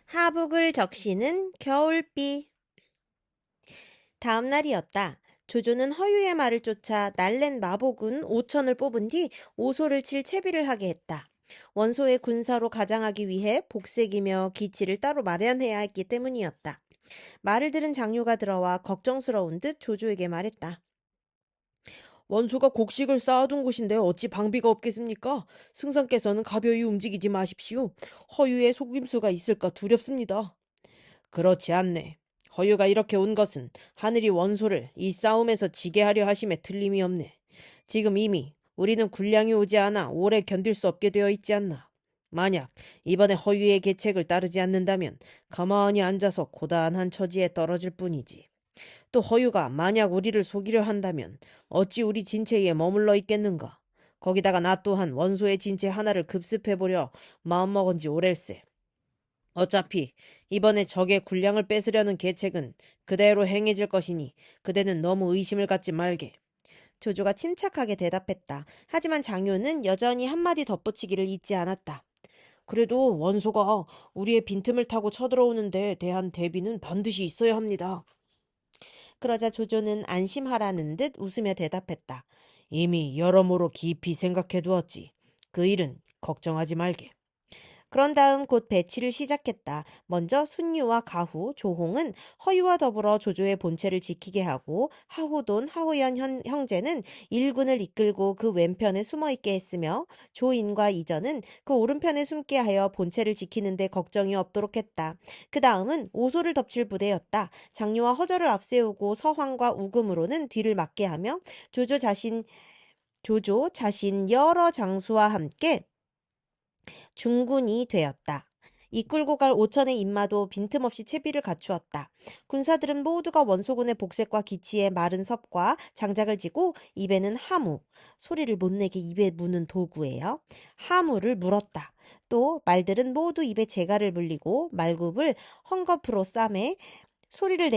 하북을 적시는 겨울비. 다음 날이었다. 조조는 허유의 말을 쫓아 날랜 마복은 5천을 뽑은 뒤 오소를 칠 채비를 하게 했다. 원소의 군사로 가장하기 위해 복색이며 기치를 따로 마련해야 했기 때문이었다. 말을 들은 장료가 들어와 걱정스러운 듯 조조에게 말했다. 원소가 곡식을 쌓아둔 곳인데 어찌 방비가 없겠습니까? 승상께서는 가벼이 움직이지 마십시오. 허유에 속임수가 있을까 두렵습니다. 그렇지 않네. 허유가 이렇게 온 것은 하늘이 원소를 이 싸움에서 지게 하려 하심에 틀림이 없네. 지금 이미 우리는 군량이 오지 않아 오래 견딜 수 없게 되어 있지 않나. 만약 이번에 허유의 계책을 따르지 않는다면 가만히 앉아서 고단한 처지에 떨어질 뿐이지. 또 허유가 만약 우리를 속이려 한다면 어찌 우리 진체에 머물러 있겠는가. 거기다가 나 또한 원소의 진체 하나를 급습해보려 마음먹은 지 오랜세. 어차피 이번에 적의 군량을 뺏으려는 계책은 그대로 행해질 것이니 그대는 너무 의심을 갖지 말게. 조조가 침착하게 대답했다. 하지만 장료는 여전히 한마디 덧붙이기를 잊지 않았다. 그래도 원소가 우리의 빈틈을 타고 쳐들어오는 데 대한 대비는 반드시 있어야 합니다. 그러자 조조는 안심하라는 듯 웃으며 대답했다. 이미 여러모로 깊이 생각해 두었지. 그 일은 걱정하지 말게. 그런 다음 곧 배치를 시작했다. 먼저 순유와 가후, 조홍은 허유와 더불어 조조의 본체를 지키게 하고 하후돈, 하후연 형제는 일군을 이끌고 그 왼편에 숨어있게 했으며 조인과 이전은 그 오른편에 숨게 하여 본체를 지키는 데 걱정이 없도록 했다. 그 다음은 오소를 덮칠 부대였다. 장류와 허저를 앞세우고 서황과 우금으로는 뒤를 맞게 하며 조조 자신 여러 장수와 함께 중군이 되었다. 이끌고 갈 5천의 인마도 빈틈없이 채비를 갖추었다. 군사들은 모두가 원소군의 복색과 기치에 마른 섭과 장작을 지고 입에는 하무, 소리를 못 내게 입에 무는 도구예요. 하무를 물었다. 또 말들은 모두 입에 재갈을 물리고 말굽을 헝겊으로 싸매 소리를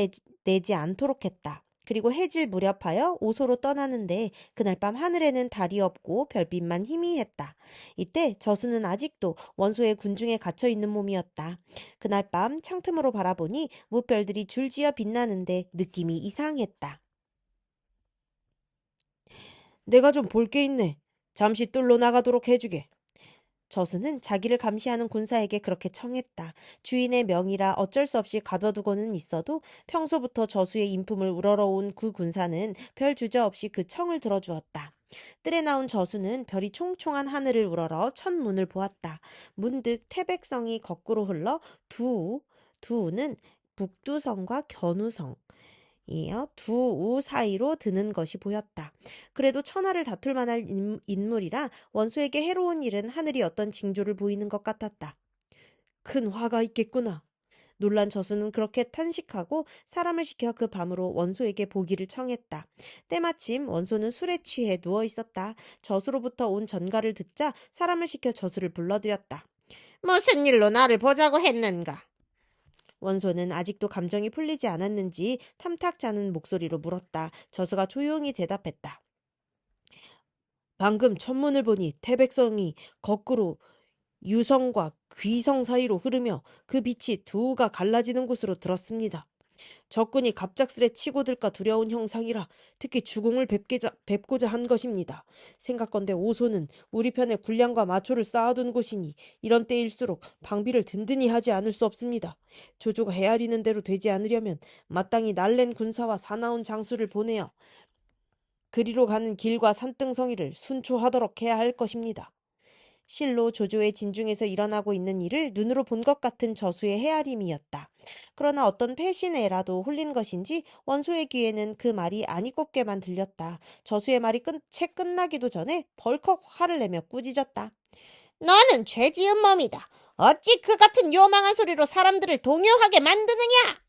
내지 않도록 했다. 그리고 해질 무렵하여 오소로 떠나는데 그날 밤 하늘에는 달이 없고 별빛만 희미했다. 이때 저수는 아직도 원소의 군중에 갇혀 있는 몸이었다. 그날 밤 창틈으로 바라보니 무별들이 줄지어 빛나는데 느낌이 이상했다. 내가 좀 볼 게 있네. 잠시 뚫로 나가도록 해주게. 저수는 자기를 감시하는 군사에게 그렇게 청했다. 주인의 명이라 어쩔 수 없이 가둬두고는 있어도 평소부터 저수의 인품을 우러러온 그 군사는 별 주저없이 그 청을 들어주었다. 뜰에 나온 저수는 별이 총총한 하늘을 우러러 천문을 보았다. 문득 태백성이 거꾸로 흘러 두우는 북두성과 견우성, 이어 두 우 사이로 드는 것이 보였다. 그래도 천하를 다툴 만한 인물이라 원소에게 해로운 일은 하늘이 어떤 징조를 보이는 것 같았다. 큰 화가 있겠구나. 놀란 저수는 그렇게 탄식하고 사람을 시켜 그 밤으로 원소에게 보기를 청했다. 때마침 원소는 술에 취해 누워 있었다. 저수로부터 온 전가를 듣자 사람을 시켜 저수를 불러들였다. 무슨 일로 나를 보자고 했는가? 원소는 아직도 감정이 풀리지 않았는지 탐탁 자는 목소리로 물었다. 저수가 조용히 대답했다. 방금 천문을 보니 태백성이 거꾸로 유성과 귀성 사이로 흐르며 그 빛이 두우가 갈라지는 곳으로 들었습니다. 적군이 갑작스레 치고들까 두려운 형상이라 특히 주공을 뵙고자 한 것입니다. 생각건대 오소는 우리 편에 군량과 마초를 쌓아둔 곳이니 이런 때일수록 방비를 든든히 하지 않을 수 없습니다. 조조가 헤아리는 대로 되지 않으려면 마땅히 날랜 군사와 사나운 장수를 보내어 그리로 가는 길과 산등성이를 순초하도록 해야 할 것입니다. 실로 조조의 진중에서 일어나고 있는 일을 눈으로 본 것 같은 저수의 헤아림이었다. 그러나 어떤 패신에라도 홀린 것인지 원소의 귀에는 그 말이 아니꼽게만 들렸다. 저수의 말이 채 끝나기도 전에 벌컥 화를 내며 꾸짖었다. 너는 죄 지은 몸이다. 어찌 그 같은 요망한 소리로 사람들을 동요하게 만드느냐?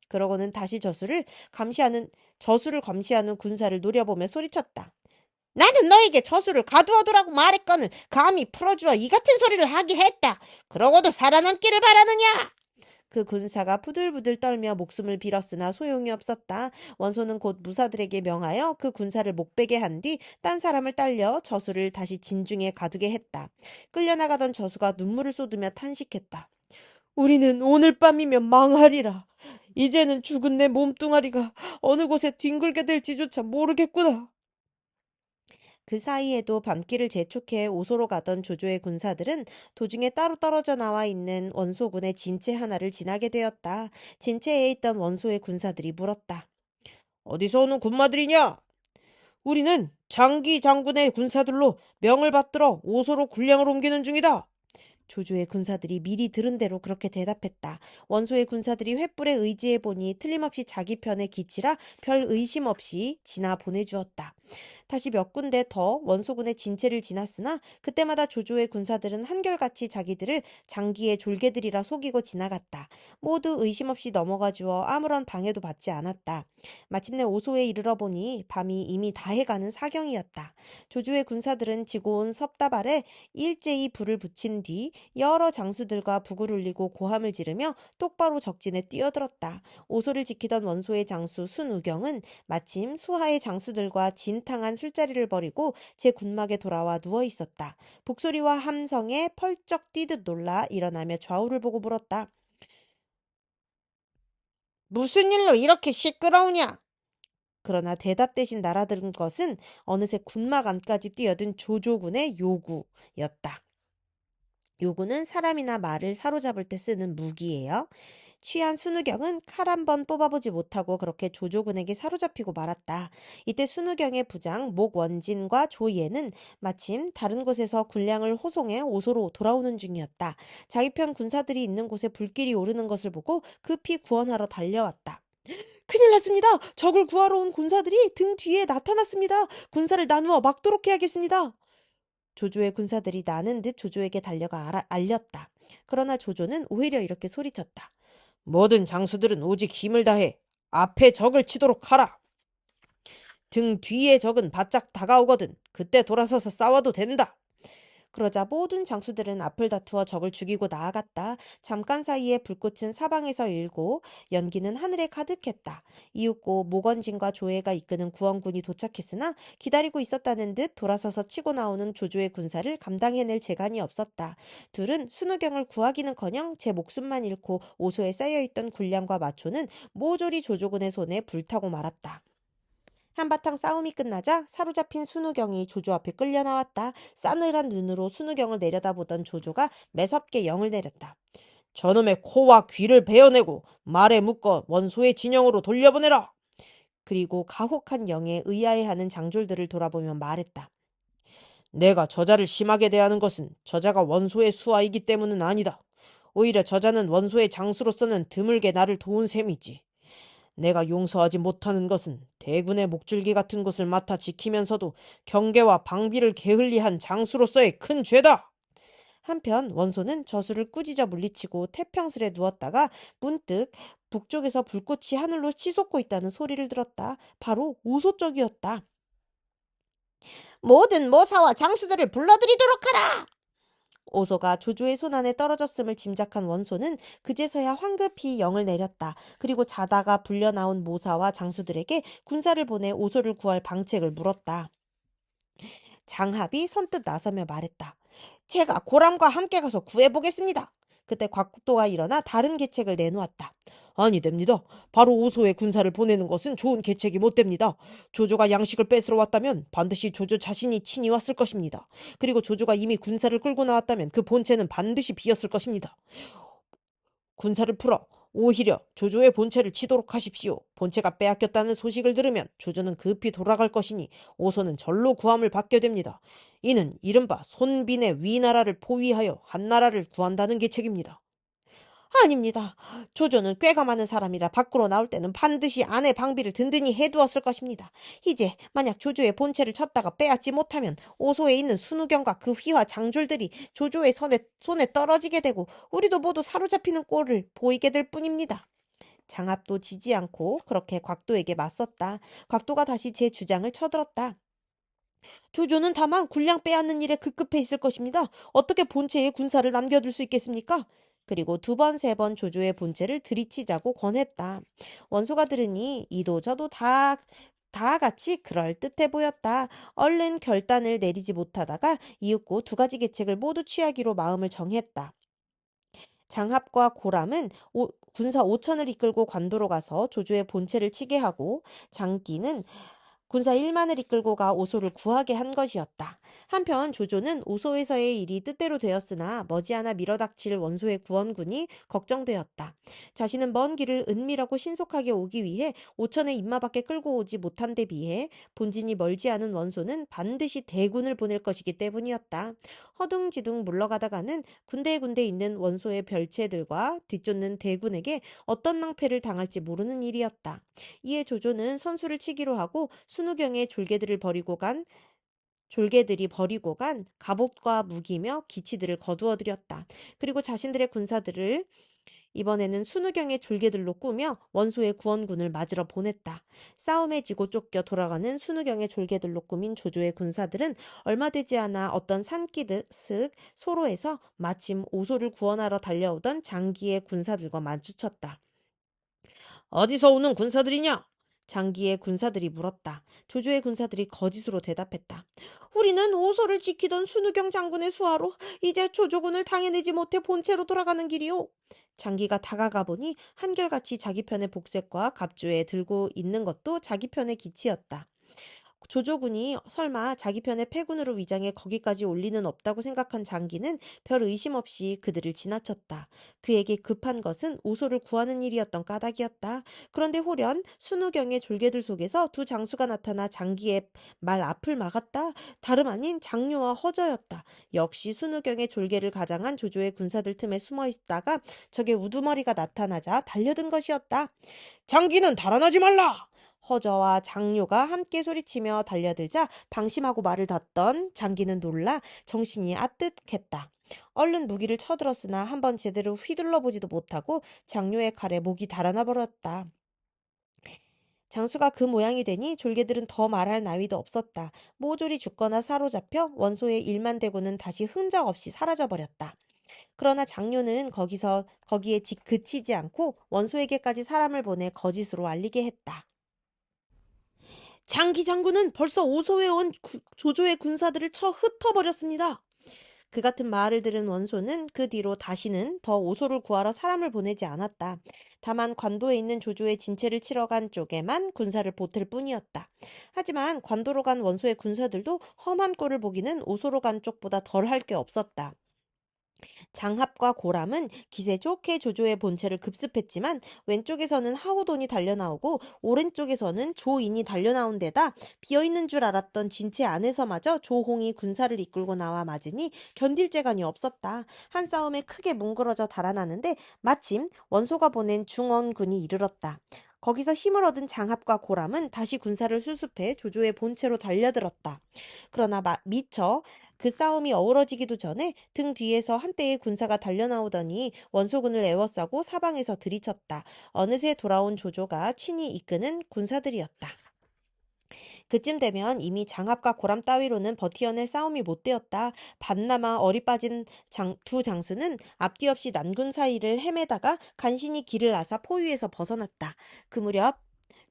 그러고는 다시 저수를 감시하는 군사를 노려보며 소리쳤다. 나는 너에게 저수를 가두어두라고 말했거늘 감히 풀어주어 이 같은 소리를 하게 했다. 그러고도 살아남기를 바라느냐? 그 군사가 부들부들 떨며 목숨을 빌었으나 소용이 없었다. 원소는 곧 무사들에게 명하여 그 군사를 목베게 한 뒤 딴 사람을 딸려 저수를 다시 진중에 가두게 했다. 끌려나가던 저수가 눈물을 쏟으며 탄식했다. 우리는 오늘 밤이면 망하리라. 이제는 죽은 내 몸뚱아리가 어느 곳에 뒹굴게 될지조차 모르겠구나. 그 사이에도 밤길을 재촉해 오소로 가던 조조의 군사들은 도중에 따로 떨어져 나와 있는 원소군의 진체 하나를 지나게 되었다. 진체에 있던 원소의 군사들이 물었다. 어디서 오는 군마들이냐? 우리는 장기 장군의 군사들로 명을 받들어 오소로 군량을 옮기는 중이다. 조조의 군사들이 미리 들은 대로 그렇게 대답했다. 원소의 군사들이 횃불에 의지해 보니 틀림없이 자기 편에 기치라 별 의심 없이 지나 보내주었다. 다시 몇 군데 더 원소군의 진체를 지났으나 그때마다 조조의 군사들은 한결같이 자기들을 장기의 졸개들이라 속이고 지나갔다. 모두 의심 없이 넘어가 주어 아무런 방해도 받지 않았다. 마침내 오소에 이르러 보니 밤이 이미 다해가는 사경이었다. 조조의 군사들은 지고 온 섭다발에 일제히 불을 붙인 뒤 여러 장수들과 북을 울리고 고함을 지르며 똑바로 적진에 뛰어들었다. 오소를 지키던 원소의 장수 순우경은 마침 수하의 장수들과 진탕한 술자리를 벌이고 제 군막에 돌아와 누워 있었다. 북소리와 함성에 펄쩍 뛰듯 놀라 일어나며 좌우를 보고 물었다. 무슨 일로 이렇게 시끄러우냐? 그러나 대답 대신 날아든 것은 어느새 군막 안까지 뛰어든 조조군의 요구였다. 요구는 사람이나 말을 사로잡을 때 쓰는 무기예요. 취한 순우경은 칼 한 번 뽑아보지 못하고 그렇게 조조군에게 사로잡히고 말았다. 이때 순우경의 부장 목원진과 조예는 마침 다른 곳에서 군량을 호송해 오소로 돌아오는 중이었다. 자기 편 군사들이 있는 곳에 불길이 오르는 것을 보고 급히 구원하러 달려왔다. 큰일 났습니다. 적을 구하러 온 군사들이 등 뒤에 나타났습니다. 군사를 나누어 막도록 해야겠습니다. 조조의 군사들이 나는 듯 조조에게 달려가 알렸다. 그러나 조조는 오히려 이렇게 소리쳤다. 모든 장수들은 오직 힘을 다해 앞에 적을 치도록 하라. 등 뒤에 적은 바짝 다가오거든 그때 돌아서서 싸워도 된다. 그러자 모든 장수들은 앞을 다투어 적을 죽이고 나아갔다. 잠깐 사이에 불꽃은 사방에서 일고 연기는 하늘에 가득했다. 이윽고 목원진과 조예가 이끄는 구원군이 도착했으나 기다리고 있었다는 듯 돌아서서 치고 나오는 조조의 군사를 감당해낼 재간이 없었다. 둘은 순우경을 구하기는커녕 제 목숨만 잃고 오소에 쌓여있던 군량과 마초는 모조리 조조군의 손에 불타고 말았다. 한바탕 싸움이 끝나자 사로잡힌 순우경이 조조 앞에 끌려 나왔다. 싸늘한 눈으로 순우경을 내려다보던 조조가 매섭게 영을 내렸다. 저놈의 코와 귀를 베어내고 말에 묶어 원소의 진영으로 돌려보내라. 그리고 가혹한 영에 의아해하는 장졸들을 돌아보며 말했다. 내가 저자를 심하게 대하는 것은 저자가 원소의 수하이기 때문은 아니다. 오히려 저자는 원소의 장수로서는 드물게 나를 도운 셈이지. 내가 용서하지 못하는 것은 대군의 목줄기 같은 곳을 맡아 지키면서도 경계와 방비를 게을리한 장수로서의 큰 죄다. 한편 원소는 저수를 꾸짖어 물리치고 태평스레 누웠다가 문득 북쪽에서 불꽃이 하늘로 치솟고 있다는 소리를 들었다. 바로 오소 쪽이었다. 모든 모사와 장수들을 불러들이도록 하라! 오소가 조조의 손안에 떨어졌음을 짐작한 원소는 그제서야 황급히 영을 내렸다. 그리고 자다가 불려나온 모사와 장수들에게 군사를 보내 오소를 구할 방책을 물었다. 장합이 선뜻 나서며 말했다. 제가 고람과 함께 가서 구해보겠습니다. 그때 곽도가 일어나 다른 계책을 내놓았다. 아니 됩니다. 바로 오소의 군사를 보내는 것은 좋은 계책이 못 됩니다. 조조가 양식을 뺏으러 왔다면 반드시 조조 자신이 친히 왔을 것입니다. 그리고 조조가 이미 군사를 끌고 나왔다면 그 본체는 반드시 비었을 것입니다. 군사를 풀어 오히려 조조의 본체를 치도록 하십시오. 본체가 빼앗겼다는 소식을 들으면 조조는 급히 돌아갈 것이니 오소는 절로 구함을 받게 됩니다. 이는 이른바 손빈의 위나라를 포위하여 한나라를 구한다는 계책입니다. 아닙니다. 조조는 꾀가 많은 사람이라 밖으로 나올 때는 반드시 안의 방비를 든든히 해두었을 것입니다. 이제 만약 조조의 본체를 쳤다가 빼앗지 못하면 오소에 있는 순우경과 그 휘하 장졸들이 조조의 손에 떨어지게 되고 우리도 모두 사로잡히는 꼴을 보이게 될 뿐입니다. 장합도 지지 않고 그렇게 곽도에게 맞섰다. 곽도가 다시 제 주장을 쳐들었다. 조조는 다만 군량 빼앗는 일에 급급해 있을 것입니다. 어떻게 본체에 군사를 남겨둘 수 있겠습니까? 그리고 두 번, 세 번 조조의 본체를 들이치자고 권했다. 원소가 들으니 이도 저도 다 같이 그럴듯해 보였다. 얼른 결단을 내리지 못하다가 이윽고 두 가지 계책을 모두 취하기로 마음을 정했다. 장합과 고람은 군사 5천을 이끌고 관도로 가서 조조의 본체를 치게 하고 장기는 군사 1만을 이끌고 가 오소를 구하게 한 것이었다. 한편 조조는 오소에서의 일이 뜻대로 되었으나 머지않아 밀어닥칠 원소의 구원군이 걱정되었다. 자신은 먼 길을 은밀하고 신속하게 오기 위해 오천의 입마밖에 끌고 오지 못한 데 비해 본진이 멀지 않은 원소는 반드시 대군을 보낼 것이기 때문이었다. 허둥지둥 물러가다가는 군데군데 있는 원소의 별체들과 뒤쫓는 대군에게 어떤 낭패를 당할지 모르는 일이었다. 이에 조조는 선수를 치기로 하고 순우경의 졸개들이 버리고 간 갑옷과 무기며 기치들을 거두어들였다. 그리고 자신들의 군사들을 이번에는 순우경의 졸개들로 꾸며 원소의 구원군을 맞으러 보냈다. 싸움에 지고 쫓겨 돌아가는 순우경의 졸개들로 꾸민 조조의 군사들은 얼마 되지 않아 어떤 산기슭 소로에서 마침 오소를 구원하러 달려오던 장기의 군사들과 마주쳤다. 어디서 오는 군사들이냐? 장기의 군사들이 물었다. 조조의 군사들이 거짓으로 대답했다. 우리는 오소를 지키던 순우경 장군의 수하로 이제 조조군을 당해내지 못해 본체로 돌아가는 길이오. 장기가 다가가 보니 한결같이 자기 편의 복색과 갑주에 들고 있는 것도 자기 편의 기치였다. 조조군이 설마 자기 편의 패군으로 위장해 거기까지 올 리는 없다고 생각한 장기는 별 의심 없이 그들을 지나쳤다. 그에게 급한 것은 오소를 구하는 일이었던 까닭이었다. 그런데 호련 순우경의 졸개들 속에서 두 장수가 나타나 장기의 말 앞을 막았다. 다름 아닌 장료와 허저였다. 역시 순우경의 졸개를 가장한 조조의 군사들 틈에 숨어 있다가 적의 우두머리가 나타나자 달려든 것이었다. 장기는 달아나지 말라! 허저와 장료가 함께 소리치며 달려들자 방심하고 말을 닫던 장기는 놀라 정신이 아뜩했다. 얼른 무기를 쳐들었으나 한번 제대로 휘둘러 보지도 못하고 장료의 칼에 목이 달아나 버렸다. 장수가 그 모양이 되니 졸개들은 더 말할 나위도 없었다. 모조리 죽거나 사로잡혀 원소의 일만 대고는 다시 흔적 없이 사라져 버렸다. 그러나 장료는 거기에 그치지 않고 원소에게까지 사람을 보내 거짓으로 알리게 했다. 장기 장군은 벌써 오소에 온 조조의 군사들을 쳐 흩어버렸습니다. 그 같은 말을 들은 원소는 그 뒤로 다시는 더 오소를 구하러 사람을 보내지 않았다. 다만 관도에 있는 조조의 진체를 치러 간 쪽에만 군사를 보탤 뿐이었다. 하지만 관도로 간 원소의 군사들도 험한 꼴을 보기는 오소로 간 쪽보다 덜 할 게 없었다. 장합과 고람은 기세 좋게 조조의 본체를 급습했지만 왼쪽에서는 하호돈이 달려나오고 오른쪽에서는 조인이 달려나온 데다 비어있는 줄 알았던 진체 안에서마저 조홍이 군사를 이끌고 나와 맞으니 견딜 재간이 없었다. 한 싸움에 크게 뭉그러져 달아나는데 마침 원소가 보낸 중원군이 이르렀다. 거기서 힘을 얻은 장합과 고람은 다시 군사를 수습해 조조의 본체로 달려들었다. 그러나 미처 그 싸움이 어우러지기도 전에 등 뒤에서 한때의 군사가 달려나오더니 원소군을 에워싸고 사방에서 들이쳤다. 어느새 돌아온 조조가 친히 이끄는 군사들이었다. 그쯤 되면 이미 장합과 고람 따위로는 버티어낼 싸움이 못 되었다. 반나마 어리 빠진 두 장수는 앞뒤 없이 난군 사이를 헤매다가 간신히 길을 앗아 포위에서 벗어났다.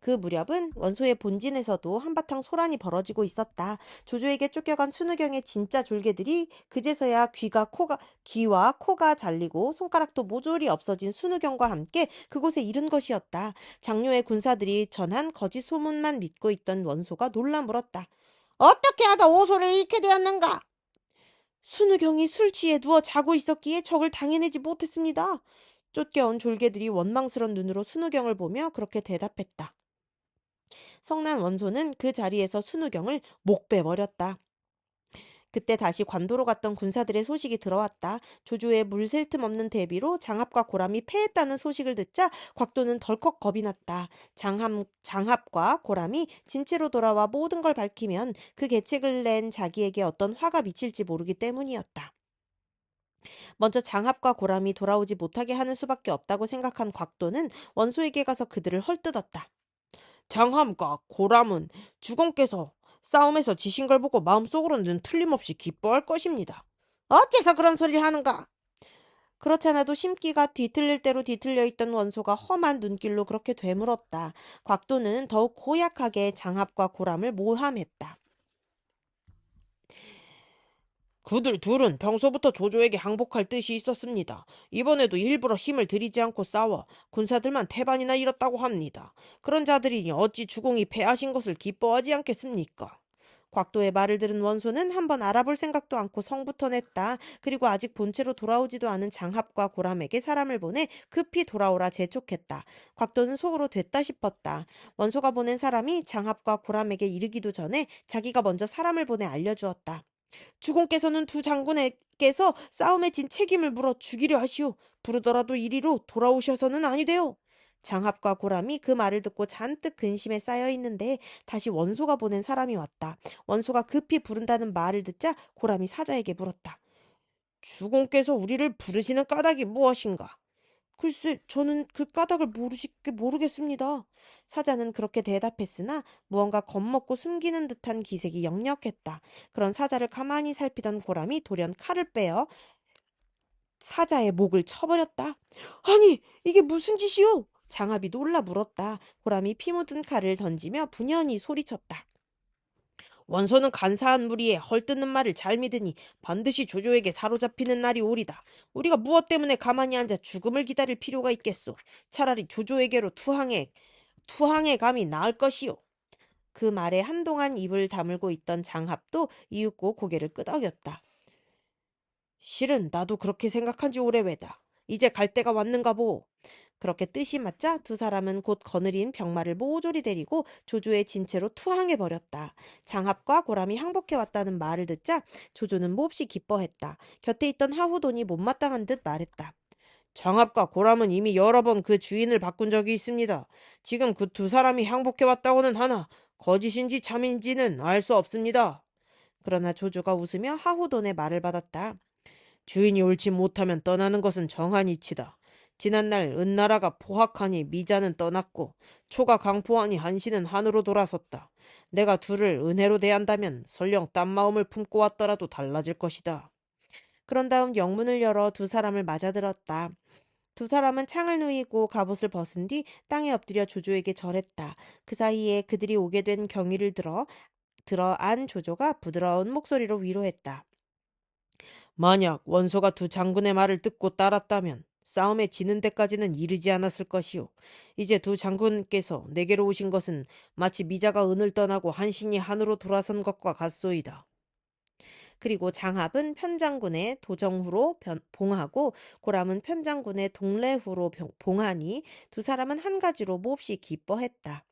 그 무렵은 원소의 본진에서도 한바탕 소란이 벌어지고 있었다. 조조에게 쫓겨간 순우경의 진짜 졸개들이 그제서야 귀와 코가 잘리고 손가락도 모조리 없어진 순우경과 함께 그곳에 이른 것이었다. 장료의 군사들이 전한 거짓 소문만 믿고 있던 원소가 놀라 물었다. 어떻게 하다 오소를 잃게 되었는가? 순우경이 술 취해 누워 자고 있었기에 적을 당해내지 못했습니다. 쫓겨온 졸개들이 원망스런 눈으로 순우경을 보며 그렇게 대답했다. 성난 원소는 그 자리에서 순우경을 목베버렸다. 그때 다시 관도로 갔던 군사들의 소식이 들어왔다. 조조의 물 셀 틈 없는 대비로 장합과 고람이 패했다는 소식을 듣자 곽도는 덜컥 겁이 났다. 장합과 고람이 진체로 돌아와 모든 걸 밝히면 그 계책을 낸 자기에게 어떤 화가 미칠지 모르기 때문이었다. 먼저 장합과 고람이 돌아오지 못하게 하는 수밖에 없다고 생각한 곽도는 원소에게 가서 그들을 헐뜯었다. 장함과 고람은 주공께서 싸움에서 지신 걸 보고 마음속으로는 틀림없이 기뻐할 것입니다. 어째서 그런 소리를 하는가? 그렇잖아도 심기가 뒤틀릴 대로 뒤틀려 있던 원소가 험한 눈길로 그렇게 되물었다. 곽도는 더욱 고약하게 장합과 고람을 모함했다. 그들 둘은 평소부터 조조에게 항복할 뜻이 있었습니다. 이번에도 일부러 힘을 들이지 않고 싸워 군사들만 태반이나 잃었다고 합니다. 그런 자들이니 어찌 주공이 패하신 것을 기뻐하지 않겠습니까? 곽도의 말을 들은 원소는 한번 알아볼 생각도 않고 성부터 냈다. 그리고 아직 본체로 돌아오지도 않은 장합과 고람에게 사람을 보내 급히 돌아오라 재촉했다. 곽도는 속으로 됐다 싶었다. 원소가 보낸 사람이 장합과 고람에게 이르기도 전에 자기가 먼저 사람을 보내 알려주었다. 주공께서는 두 장군에게서 싸움에 진 책임을 물어 죽이려 하시오. 부르더라도 이리로 돌아오셔서는 아니되오. 장합과 고람이 그 말을 듣고 잔뜩 근심에 쌓여 있는데 다시 원소가 보낸 사람이 왔다. 원소가 급히 부른다는 말을 듣자 고람이 사자에게 물었다. 주공께서 우리를 부르시는 까닭이 무엇인가? 글쎄, 저는 그 까닭을 모르겠습니다. 사자는 그렇게 대답했으나 무언가 겁먹고 숨기는 듯한 기색이 역력했다. 그런 사자를 가만히 살피던 고람이 돌연 칼을 빼어 사자의 목을 쳐버렸다. 아니, 이게 무슨 짓이오? 장합이 놀라 물었다. 고람이 피 묻은 칼을 던지며 분연히 소리쳤다. 원소는 간사한 무리에 헐뜯는 말을 잘 믿으니 반드시 조조에게 사로잡히는 날이 오리다. 우리가 무엇 때문에 가만히 앉아 죽음을 기다릴 필요가 있겠소. 차라리 조조에게로 투항에 감이 나을 것이오. 그 말에 한동안 입을 다물고 있던 장합도 이윽고 고개를 끄덕였다. 실은 나도 그렇게 생각한 지 오래외다. 이제 갈 때가 왔는가 보. 그렇게 뜻이 맞자 두 사람은 곧 거느린 병마를 모조리 데리고 조조의 진채로 투항해 버렸다. 장합과 고람이 항복해 왔다는 말을 듣자 조조는 몹시 기뻐했다. 곁에 있던 하후돈이 못마땅한 듯 말했다. 장합과 고람은 이미 여러 번 그 주인을 바꾼 적이 있습니다. 지금 그 두 사람이 항복해 왔다고는 하나 거짓인지 참인지는 알 수 없습니다. 그러나 조조가 웃으며 하후돈의 말을 받았다. 주인이 옳지 못하면 떠나는 것은 정한 이치다. 지난날 은나라가 포악하니 미자는 떠났고 초가 강포하니 한시는 한으로 돌아섰다. 내가 둘을 은혜로 대한다면 설령 딴 마음을 품고 왔더라도 달라질 것이다. 그런 다음 영문을 열어 두 사람을 맞아들었다. 두 사람은 창을 누이고 갑옷을 벗은 뒤 땅에 엎드려 조조에게 절했다. 그 사이에 그들이 오게 된 경위를 들어 안 조조가 부드러운 목소리로 위로했다. 만약 원소가 두 장군의 말을 듣고 따랐다면 싸움에 지는 데까지는 이르지 않았을 것이오. 이제 두 장군께서 내게로 오신 것은 마치 미자가 은을 떠나고 한신이 한으로 돌아선 것과 같소이다. 그리고 장합은 편장군의 도정후로 봉하고 고람은 편장군의 동래후로 봉하니 두 사람은 한 가지로 몹시 기뻐했다.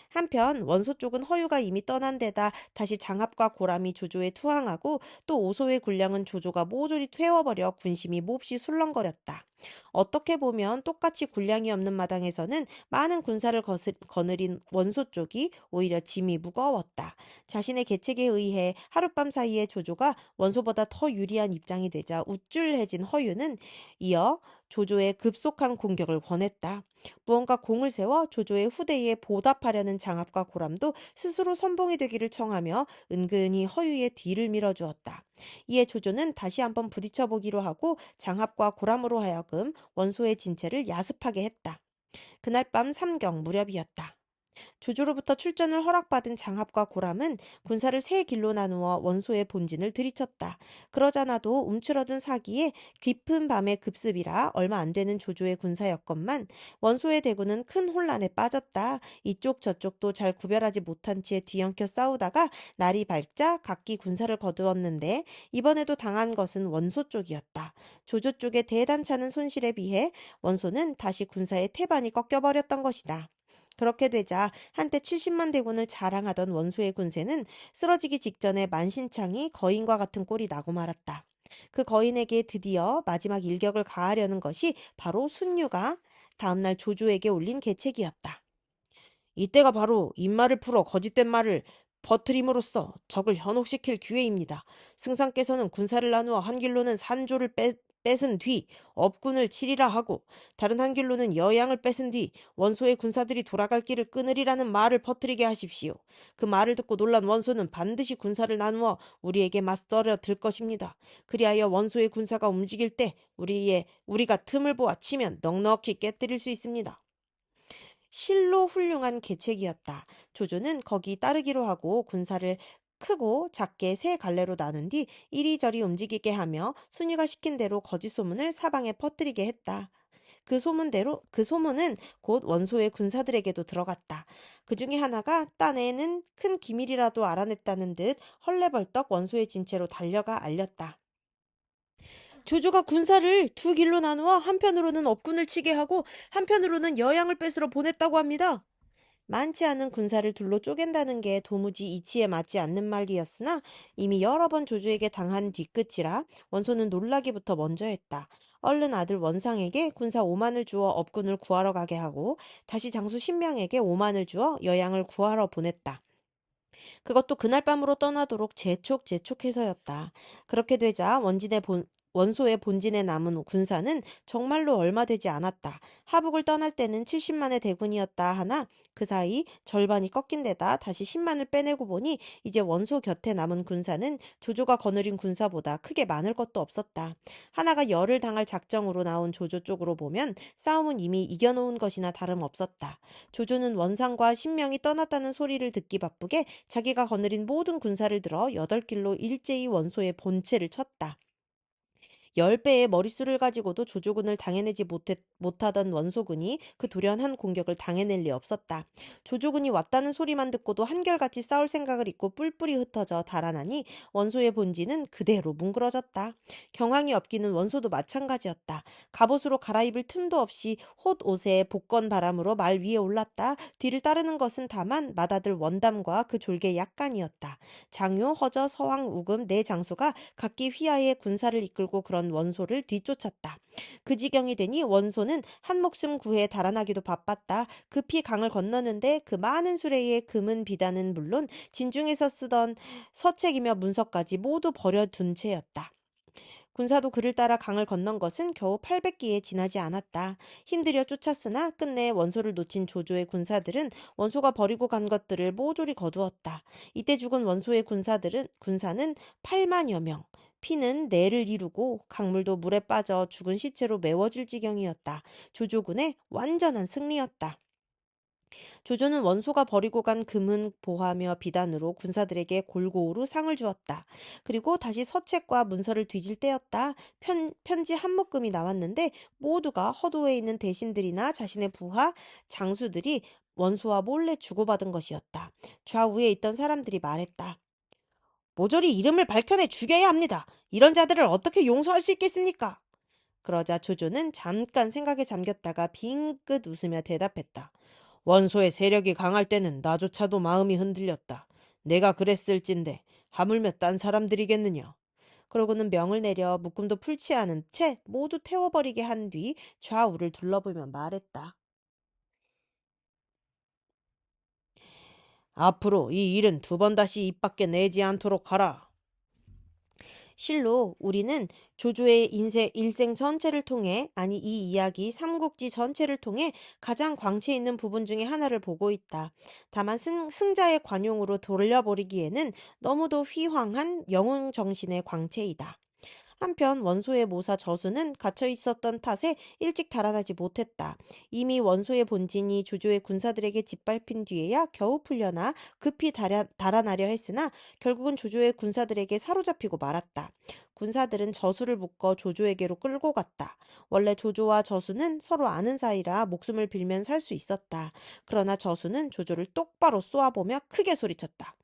한편 원소 쪽은 허유가 이미 떠난 데다 다시 장합과 고람이 조조에 투항하고 또 오소의 군량은 조조가 모조리 태워버려 군심이 몹시 술렁거렸다. 어떻게 보면 똑같이 군량이 없는 마당에서는 많은 군사를 거느린 원소 쪽이 오히려 짐이 무거웠다. 자신의 계책에 의해 하룻밤 사이에 조조가 원소보다 더 유리한 입장이 되자 우쭐해진 허유는 이어 조조의 급속한 공격을 권했다. 무언가 공을 세워 조조의 후대에 보답하려는 장합과 고람도 스스로 선봉이 되기를 청하며 은근히 허유의 뒤를 밀어주었다. 이에 조조는 다시 한번 부딪혀 보기로 하고 장합과 고람으로 하여금 원소의 진체를 야습하게 했다. 그날 밤 삼경 무렵이었다. 조조로부터 출전을 허락받은 장합과 고람은 군사를 세 길로 나누어 원소의 본진을 들이쳤다. 그러자나도 움츠러든 사기에 깊은 밤의 급습이라 얼마 안 되는 조조의 군사였건만 원소의 대군은 큰 혼란에 빠졌다. 이쪽 저쪽도 잘 구별하지 못한 채 뒤엉켜 싸우다가 날이 밝자 각기 군사를 거두었는데 이번에도 당한 것은 원소 쪽이었다. 조조 쪽의 대단찮은 손실에 비해 원소는 다시 군사의 태반이 꺾여버렸던 것이다. 그렇게 되자 한때 70만 대군을 자랑하던 원소의 군세는 쓰러지기 직전에 만신창이 거인과 같은 꼴이 나고 말았다. 그 거인에게 드디어 마지막 일격을 가하려는 것이 바로 순유가 다음날 조조에게 올린 계책이었다. 이때가 바로 입말을 풀어 거짓된 말을 퍼뜨림으로써 적을 현혹시킬 기회입니다. 승상께서는 군사를 나누어 한 길로는 산조를 뺏은 뒤 업군을 치리라 하고 다른 한 길로는 여양을 뺏은 뒤 원소의 군사들이 돌아갈 길을 끊으리라는 말을 퍼뜨리게 하십시오. 그 말을 듣고 놀란 원소는 반드시 군사를 나누어 우리에게 맞서려 들 것입니다. 그리하여 원소의 군사가 움직일 때 우리가 틈을 보아 치면 넉넉히 깨뜨릴 수 있습니다. 실로 훌륭한 계책이었다. 조조는 거기 따르기로 하고 군사를 크고 작게 세 갈래로 나눈 뒤 이리저리 움직이게 하며 순위가 시킨 대로 거짓 소문을 사방에 퍼뜨리게 했다. 그 소문은 곧 원소의 군사들에게도 들어갔다. 그 중에 하나가 딴에는 큰 기밀이라도 알아냈다는 듯 헐레벌떡 원소의 진체로 달려가 알렸다. 조조가 군사를 두 길로 나누어 한편으로는 업군을 치게 하고 한편으로는 여양을 뺏으러 보냈다고 합니다. 많지 않은 군사를 둘로 쪼갠다는 게 도무지 이치에 맞지 않는 말이었으나 이미 여러 번 조조에게 당한 뒤끝이라 원소는 놀라기부터 먼저 했다. 얼른 아들 원상에게 군사 5만을 주어 업군을 구하러 가게 하고 다시 장수 신명에게 5만을 주어 여양을 구하러 보냈다. 그것도 그날 밤으로 떠나도록 재촉해서였다. 그렇게 되자 원소의 본진에 남은 군사는 정말로 얼마 되지 않았다. 하북을 떠날 때는 70만의 대군이었다 하나 그 사이 절반이 꺾인 데다 다시 10만을 빼내고 보니 이제 원소 곁에 남은 군사는 조조가 거느린 군사보다 크게 많을 것도 없었다. 하나가 열을 당할 작정으로 나온 조조 쪽으로 보면 싸움은 이미 이겨놓은 것이나 다름없었다. 조조는 원상과 신명이 떠났다는 소리를 듣기 바쁘게 자기가 거느린 모든 군사를 들어 8길로 일제히 원소의 본체를 쳤다. 10배의 머릿수를 가지고도 조조군을 당해내지 못하던 원소군이 그 돌연한 공격을 당해낼 리 없었다. 조조군이 왔다는 소리만 듣고도 한결같이 싸울 생각을 잊고 뿔뿔이 흩어져 달아나니 원소의 본진은 그대로 뭉그러졌다. 경황이 엎기는 원소도 마찬가지였다. 갑옷으로 갈아입을 틈도 없이 홑옷에 복건 바람으로 말 위에 올랐다. 뒤를 따르는 것은 다만 맏아들 원담과 그 졸개 약간이었다. 장요, 허저, 서왕, 우금 네 장수가 각기 휘하에 군사를 이끌고 그런 원소를 뒤쫓았다. 그 지경이 되니 원소는 한 목숨 구해 달아나기도 바빴다. 급히 강을 건너는데 그 많은 수레의 금은 비단은 물론 진중에서 쓰던 서책이며 문서까지 모두 버려둔 채였다. 군사도 그를 따라 강을 건넌 것은 겨우 800기에 지나지 않았다. 힘들여 쫓았으나 끝내 원소를 놓친 조조의 군사들은 원소가 버리고 간 것들을 모조리 거두었다. 이때 죽은 원소의 군사는 8만여 명. 피는 내를 이루고 강물도 물에 빠져 죽은 시체로 메워질 지경이었다. 조조군의 완전한 승리였다. 조조는 원소가 버리고 간 금은 보하며 비단으로 군사들에게 골고루 상을 주었다. 그리고 다시 서책과 문서를 뒤질 때였다. 편지 한 묶음이 나왔는데 모두가 허도에 있는 대신들이나 자신의 부하, 장수들이 원소와 몰래 주고받은 것이었다. 좌우에 있던 사람들이 말했다. 모조리 이름을 밝혀내 죽여야 합니다. 이런 자들을 어떻게 용서할 수 있겠습니까? 그러자 조조는 잠깐 생각에 잠겼다가 빙긋 웃으며 대답했다. 원소의 세력이 강할 때는 나조차도 마음이 흔들렸다. 내가 그랬을진데 하물며 딴 사람들이겠느냐. 그러고는 명을 내려 묶음도 풀지 않은 채 모두 태워버리게 한 뒤 좌우를 둘러보며 말했다. 앞으로 이 일은 2번 다시 입 밖에 내지 않도록 하라. 실로 우리는 조조의 일생 전체를 통해, 아니 이 이야기 삼국지 전체를 통해 가장 광채 있는 부분 중에 하나를 보고 있다. 다만 승자의 관용으로 돌려버리기에는 너무도 휘황한 영웅 정신의 광채이다. 한편 원소의 모사 저수는 갇혀 있었던 탓에 일찍 달아나지 못했다. 이미 원소의 본진이 조조의 군사들에게 짓밟힌 뒤에야 겨우 풀려나 급히 달아나려 했으나 결국은 조조의 군사들에게 사로잡히고 말았다. 군사들은 저수를 묶어 조조에게로 끌고 갔다. 원래 조조와 저수는 서로 아는 사이라 목숨을 빌면 살 수 있었다. 그러나 저수는 조조를 똑바로 쏘아보며 크게 소리쳤다.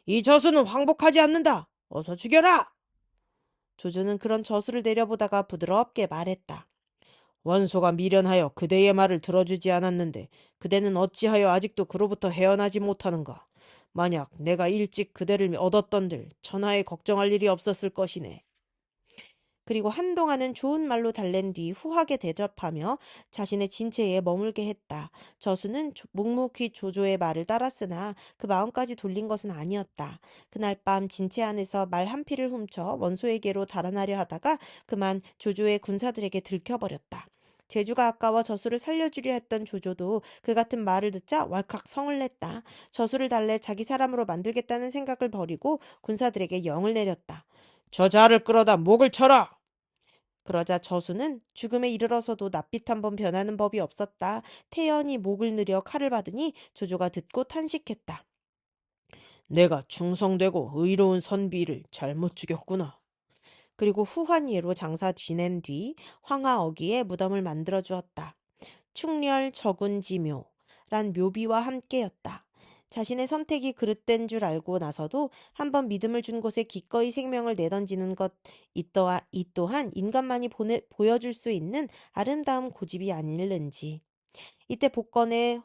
이 저수는 황복하지 않는다. 어서 죽여라! 조조는 그런 저수를 내려보다가 부드럽게 말했다. 원소가 미련하여 그대의 말을 들어주지 않았는데 그대는 어찌하여 아직도 그로부터 헤어나지 못하는가? 만약 내가 일찍 그대를 얻었던들 천하에 걱정할 일이 없었을 것이네. 그리고 한동안은 좋은 말로 달랜 뒤 후하게 대접하며 자신의 진체에 머물게 했다. 저수는 묵묵히 조조의 말을 따랐으나 그 마음까지 돌린 것은 아니었다. 그날 밤 진체 안에서 말 한 피를 훔쳐 원소에게로 달아나려 하다가 그만 조조의 군사들에게 들켜버렸다. 제주가 아까워 저수를 살려주려 했던 조조도 그 같은 말을 듣자 왈칵 성을 냈다. 저수를 달래 자기 사람으로 만들겠다는 생각을 버리고 군사들에게 영을 내렸다. 저 자를 끌어다 목을 쳐라! 그러자 저수는 죽음에 이르러서도 낯빛 한번 변하는 법이 없었다. 태연히 목을 느려 칼을 받으니 조조가 듣고 탄식했다. 내가 충성되고 의로운 선비를 잘못 죽였구나. 그리고 후한 예로 장사 지낸 뒤 황하어기에 무덤을 만들어 주었다. 충렬 적운지묘란 묘비와 함께였다. 자신의 선택이 그릇된 줄 알고 나서도 한번 믿음을 준 곳에 기꺼이 생명을 내던지는 것, 이 또한 인간만이 보여줄 수 있는 아름다운 고집이 아닐는지. 이때 복권의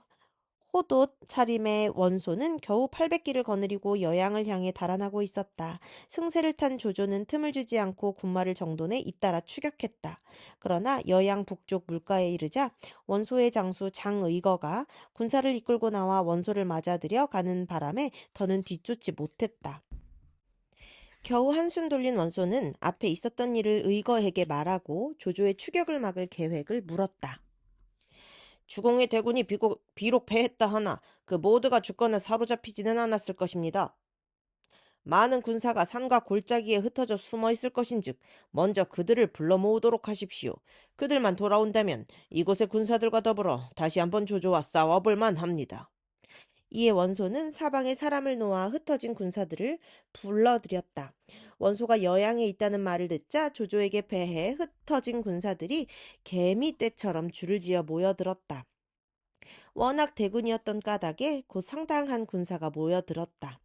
호돛 차림의 원소는 겨우 800기를 거느리고 여양을 향해 달아나고 있었다. 승세를 탄 조조는 틈을 주지 않고 군마를 정돈해 잇따라 추격했다. 그러나 여양 북쪽 물가에 이르자 원소의 장수 장의거가 군사를 이끌고 나와 원소를 맞아들여 가는 바람에 더는 뒤쫓지 못했다. 겨우 한숨 돌린 원소는 앞에 있었던 일을 의거에게 말하고 조조의 추격을 막을 계획을 물었다. 주공의 대군이 비록 패했다 하나 그 모두가 죽거나 사로잡히지는 않았을 것입니다. 많은 군사가 산과 골짜기에 흩어져 숨어 있을 것인즉 먼저 그들을 불러 모으도록 하십시오. 그들만 돌아온다면 이곳의 군사들과 더불어 다시 한번 조조와 싸워볼 만합니다. 이에 원소는 사방에 사람을 놓아 흩어진 군사들을 불러들였다. 원소가 여양에 있다는 말을 듣자 조조에게 패해 흩어진 군사들이 개미떼처럼 줄을 지어 모여들었다. 워낙 대군이었던 까닭에 곧 상당한 군사가 모여들었다.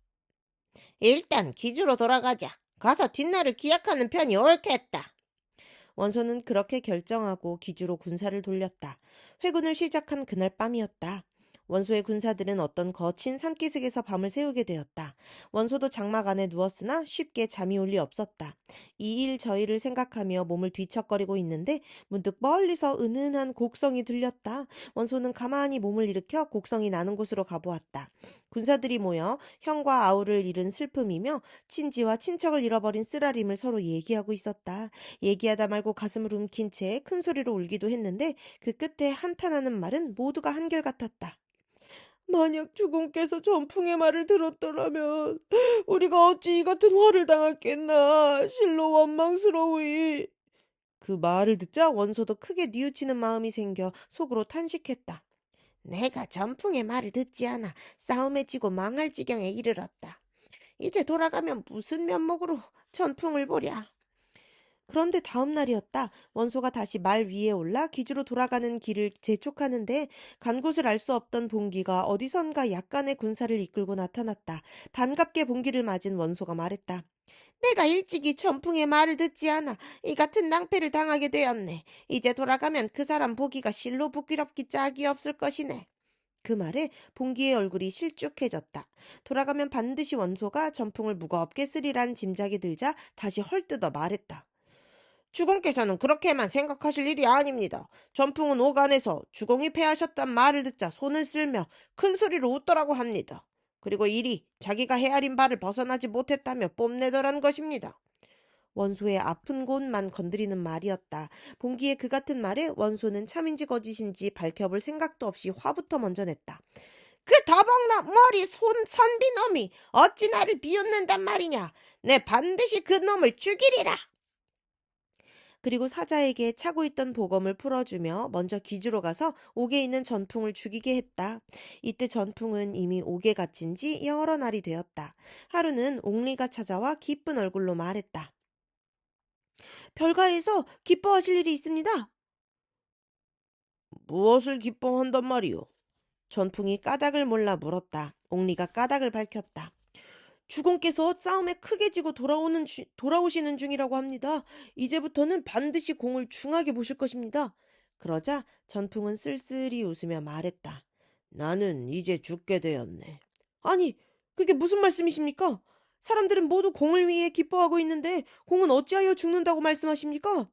일단 기주로 돌아가자. 가서 뒷날을 기약하는 편이 옳겠다. 원소는 그렇게 결정하고 기주로 군사를 돌렸다. 회군을 시작한 그날 밤이었다. 원소의 군사들은 어떤 거친 산기슭에서 밤을 새우게 되었다. 원소도 장막 안에 누웠으나 쉽게 잠이 올 리 없었다. 이 일 저 일을 생각하며 몸을 뒤척거리고 있는데 문득 멀리서 은은한 곡성이 들렸다. 원소는 가만히 몸을 일으켜 곡성이 나는 곳으로 가보았다. 군사들이 모여 형과 아우를 잃은 슬픔이며 친지와 친척을 잃어버린 쓰라림을 서로 얘기하고 있었다. 얘기하다 말고 가슴을 움킨 채 큰 소리로 울기도 했는데 그 끝에 한탄하는 말은 모두가 한결같았다. 만약 주공께서 전풍의 말을 들었더라면 우리가 어찌 이 같은 화를 당했겠나. 실로 원망스러우이. 그 말을 듣자 원소도 크게 뉘우치는 마음이 생겨 속으로 탄식했다. 내가 전풍의 말을 듣지 않아 싸움에 지고 망할 지경에 이르렀다. 이제 돌아가면 무슨 면목으로 전풍을 보랴. 그런데 다음 날이었다. 원소가 다시 말 위에 올라 기주로 돌아가는 길을 재촉하는데 간 곳을 알 수 없던 봉기가 어디선가 약간의 군사를 이끌고 나타났다. 반갑게 봉기를 맞은 원소가 말했다. 내가 일찍이 전풍의 말을 듣지 않아 이 같은 낭패를 당하게 되었네. 이제 돌아가면 그 사람 보기가 실로 부끄럽기 짝이 없을 것이네. 그 말에 봉기의 얼굴이 실쭉해졌다. 돌아가면 반드시 원소가 전풍을 무겁게 쓰리란 짐작이 들자 다시 헐뜯어 말했다. 주공께서는 그렇게만 생각하실 일이 아닙니다. 전풍은 오간에서 주공이 패하셨단 말을 듣자 손을 쓸며 큰 소리로 웃더라고 합니다. 그리고 이리 자기가 헤아린 바를 벗어나지 못했다며 뽐내더란 것입니다. 원소의 아픈 곳만 건드리는 말이었다. 봉기의 그 같은 말에 원소는 참인지 거짓인지 밝혀볼 생각도 없이 화부터 먼저 냈다. 그 더벅나 머리 선비놈이 어찌 나를 비웃는단 말이냐. 내 반드시 그 놈을 죽이리라. 그리고 사자에게 차고 있던 보검을 풀어주며 먼저 기주로 가서 옥에 있는 전풍을 죽이게 했다. 이때 전풍은 이미 옥에 갇힌 지 여러 날이 되었다. 하루는 옥리가 찾아와 기쁜 얼굴로 말했다. 별가에서 기뻐하실 일이 있습니다. 무엇을 기뻐한단 말이오? 전풍이 까닭을 몰라 물었다. 옥리가 까닭을 밝혔다. 주공께서 싸움에 크게 지고 돌아오시는 중이라고 합니다. 이제부터는 반드시 공을 중하게 보실 것입니다. 그러자 전풍은 쓸쓸히 웃으며 말했다. 나는 이제 죽게 되었네. 아니, 그게 무슨 말씀이십니까? 사람들은 모두 공을 위해 기뻐하고 있는데 공은 어찌하여 죽는다고 말씀하십니까?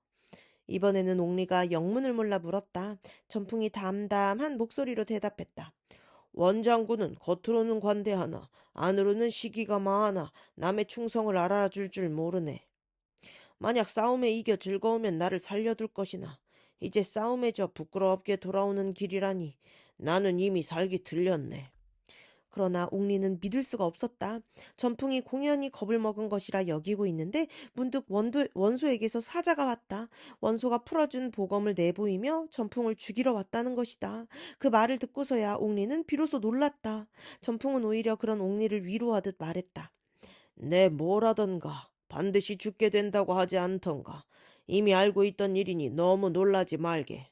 이번에는 옥리가 영문을 몰라 물었다. 전풍이 담담한 목소리로 대답했다. 원장군은 겉으로는 관대하나 안으로는 시기가 많아 남의 충성을 알아줄 줄 모르네. 만약 싸움에 이겨 즐거우면 나를 살려둘 것이나 이제 싸움에 져 부끄럽게 돌아오는 길이라니 나는 이미 살기 들렸네. 그러나 옥리는 믿을 수가 없었다. 전풍이 공연히 겁을 먹은 것이라 여기고 있는데 문득 원소에게서 사자가 왔다. 원소가 풀어준 보검을 내보이며 전풍을 죽이러 왔다는 것이다. 그 말을 듣고서야 옥리는 비로소 놀랐다. 전풍은 오히려 그런 옥리를 위로하듯 말했다. 내 뭐라던가 반드시 죽게 된다고 하지 않던가. 이미 알고 있던 일이니 너무 놀라지 말게.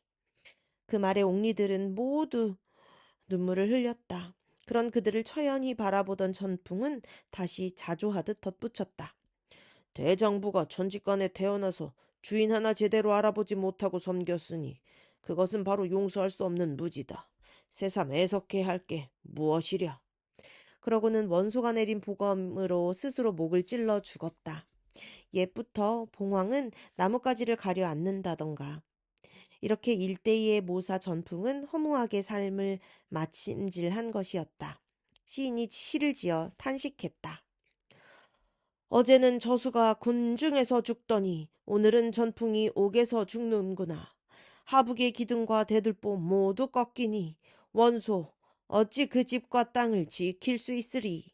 그 말에 옥리들은 모두 눈물을 흘렸다. 그런 그들을 처연히 바라보던 전풍은 다시 자조하듯 덧붙였다. 대장부가 천지간에 태어나서 주인 하나 제대로 알아보지 못하고 섬겼으니 그것은 바로 용서할 수 없는 무지다. 새삼 애석해 할 게 무엇이랴. 그러고는 원소가 내린 보검으로 스스로 목을 찔러 죽었다. 옛부터 봉황은 나뭇가지를 가려 앉는다던가. 이렇게 일대의의 모사 전풍은 허무하게 삶을 마침질한 것이었다. 시인이 시를 지어 탄식했다. 어제는 저수가 군중에서 죽더니 오늘은 전풍이 옥에서 죽는구나. 하북의 기둥과 대들보 모두 꺾이니 원소 어찌 그 집과 땅을 지킬 수 있으리.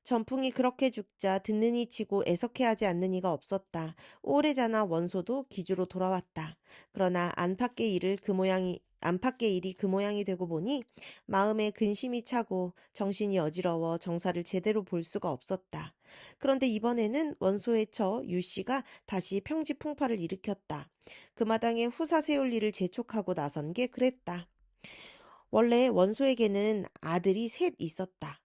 전풍이 그렇게 죽자 듣는 이 치고 애석해하지 않는 이가 없었다. 오래자나 원소도 기주로 돌아왔다. 그러나 안팎의 일이 그 모양이 되고 보니 마음에 근심이 차고 정신이 어지러워 정사를 제대로 볼 수가 없었다. 그런데 이번에는 원소의 처 유씨가 다시 평지풍파를 일으켰다. 그 마당에 후사 세울 일을 재촉하고 나선 게 그랬다. 원래 원소에게는 아들이 셋 있었다.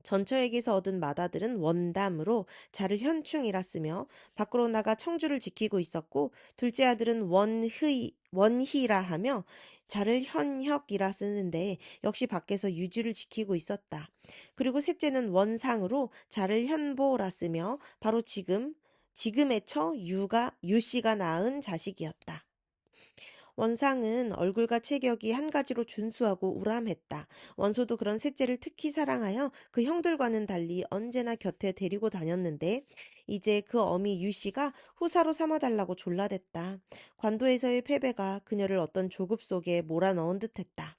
전처에게서 얻은 맏아들은 원담으로 자를 현충이라 쓰며 밖으로 나가 청주를 지키고 있었고, 둘째 아들은 원희라 하며 자를 현혁이라 쓰는데 역시 밖에서 유지를 지키고 있었다. 그리고 셋째는 원상으로 자를 현보라 쓰며 바로 지금의 처 유씨가 낳은 자식이었다. 원상은 얼굴과 체격이 한 가지로 준수하고 우람했다. 원소도 그런 셋째를 특히 사랑하여 그 형들과는 달리 언제나 곁에 데리고 다녔는데 이제 그 어미 유씨가 후사로 삼아달라고 졸라댔다. 관도에서의 패배가 그녀를 어떤 조급 속에 몰아넣은 듯했다.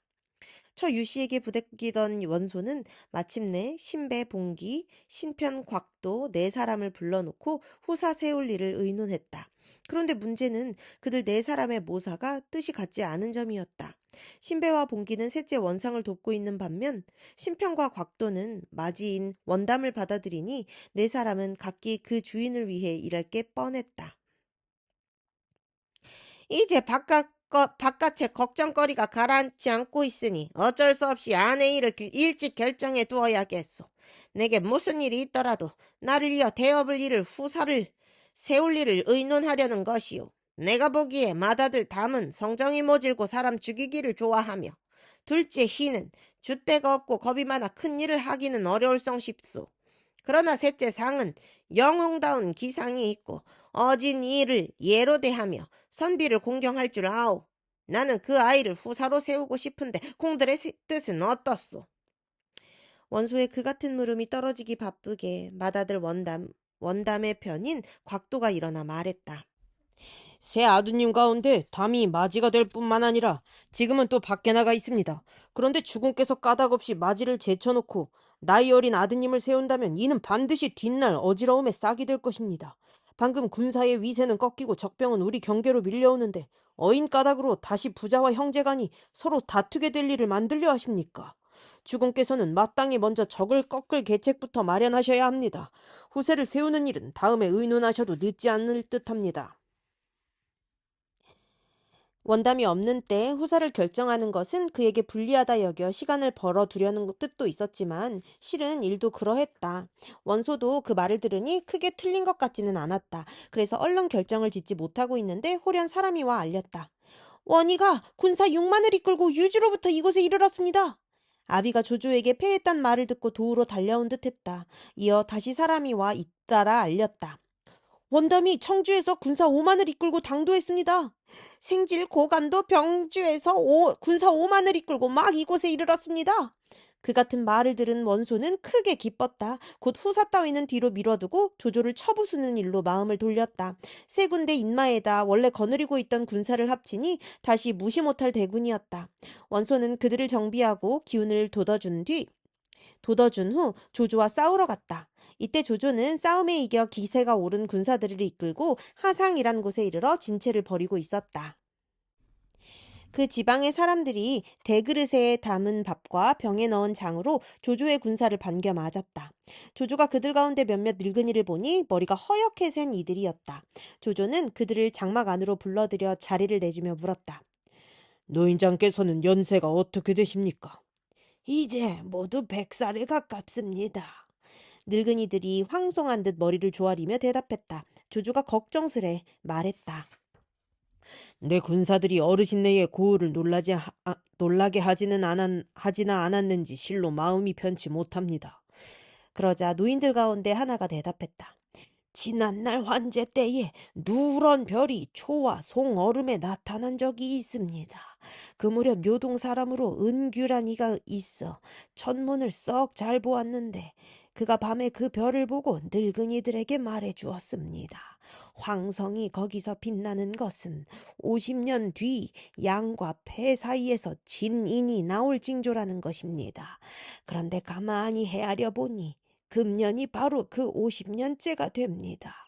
처 유씨에게 부대끼던 원소는 마침내 신배 봉기, 신편 곽도 네 사람을 불러놓고 후사 세울 일을 의논했다. 그런데 문제는 그들 네 사람의 모사가 뜻이 같지 않은 점이었다. 신배와 봉기는 셋째 원상을 돕고 있는 반면 신편과 곽도는 마지인 원담을 받아들이니 네 사람은 각기 그 주인을 위해 일할 게 뻔했다. 이제 바깥의 걱정거리가 가라앉지 않고 있으니 어쩔 수 없이 아내 일을 일찍 결정해 두어야겠소. 내게 무슨 일이 있더라도 나를 이어 대업을 이룰 후사를 세울 일을 의논하려는 것이오. 내가 보기에 맏아들 담은 성정이 모질고 사람 죽이기를 좋아하며 둘째 희는 줏대가 없고 겁이 많아 큰 일을 하기는 어려울 성십소. 그러나 셋째 상은 영웅다운 기상이 있고 어진 일을 예로 대하며 선비를 공경할 줄 아오. 나는 그 아이를 후사로 세우고 싶은데 공들의 뜻은 어떻소? 원소의 그 같은 물음이 떨어지기 바쁘게 맏아들 원담의 편인 곽도가 일어나 말했다. 새 아드님 가운데 담이 맞이가 될 뿐만 아니라 지금은 또 밖에 나가 있습니다. 그런데 주공께서 까닭없이 맞이를 제쳐놓고 나이 어린 아드님을 세운다면 이는 반드시 뒷날 어지러움에 싹이 될 것입니다. 방금 군사의 위세는 꺾이고 적병은 우리 경계로 밀려오는데 어인 까닭으로 다시 부자와 형제간이 서로 다투게 될 일을 만들려 하십니까? 주공께서는 마땅히 먼저 적을 꺾을 계책부터 마련하셔야 합니다. 후세를 세우는 일은 다음에 의논하셔도 늦지 않을 듯합니다. 원담이 없는 때 후사를 결정하는 것은 그에게 불리하다 여겨 시간을 벌어두려는 뜻도 있었지만 실은 일도 그러했다. 원소도 그 말을 들으니 크게 틀린 것 같지는 않았다. 그래서 얼른 결정을 짓지 못하고 있는데 호련 사람이 와 알렸다. 원희가 군사 6만을 이끌고 유주로부터 이곳에 이르렀습니다. 아비가 조조에게 패했단 말을 듣고 도우러 달려온 듯했다. 이어 다시 사람이 와 잇따라 알렸다. 원담이 청주에서 군사 5만을 이끌고 당도했습니다. 생질 고간도 병주에서 군사 5만을 이끌고 막 이곳에 이르렀습니다. 그 같은 말을 들은 원소는 크게 기뻤다. 곧 후사 따위는 뒤로 미뤄두고 조조를 쳐부수는 일로 마음을 돌렸다. 세 군데 인마에다 원래 거느리고 있던 군사를 합치니 다시 무시 못할 대군이었다. 원소는 그들을 정비하고 기운을 돋워준 후 조조와 싸우러 갔다. 이때 조조는 싸움에 이겨 기세가 오른 군사들을 이끌고 하상이란 곳에 이르러 진체를 벌이고 있었다. 그 지방의 사람들이 대그릇에 담은 밥과 병에 넣은 장으로 조조의 군사를 반겨 맞았다. 조조가 그들 가운데 몇몇 늙은이를 보니 머리가 허옇게 센 이들이었다. 조조는 그들을 장막 안으로 불러들여 자리를 내주며 물었다. 노인장께서는 연세가 어떻게 되십니까? 이제 모두 100살에 가깝습니다. 늙은이들이 황송한 듯 머리를 조아리며 대답했다. 조조가 걱정스레 말했다. 내 군사들이 어르신네의 고을을 놀라게 하지나 않았는지 실로 마음이 편치 못합니다. 그러자 노인들 가운데 하나가 대답했다. 지난날 환제 때에 누런 별이 초와 송얼음에 나타난 적이 있습니다. 그 무렵 요동 사람으로 은규란 이가 있어 천문을 썩 잘 보았는데 그가 밤에 그 별을 보고 늙은이들에게 말해 주었습니다. 황성이 거기서 빛나는 것은 50년 뒤 양과 폐 사이에서 진인이 나올 징조라는 것입니다. 그런데 가만히 헤아려 보니 금년이 바로 그 50년째가 됩니다.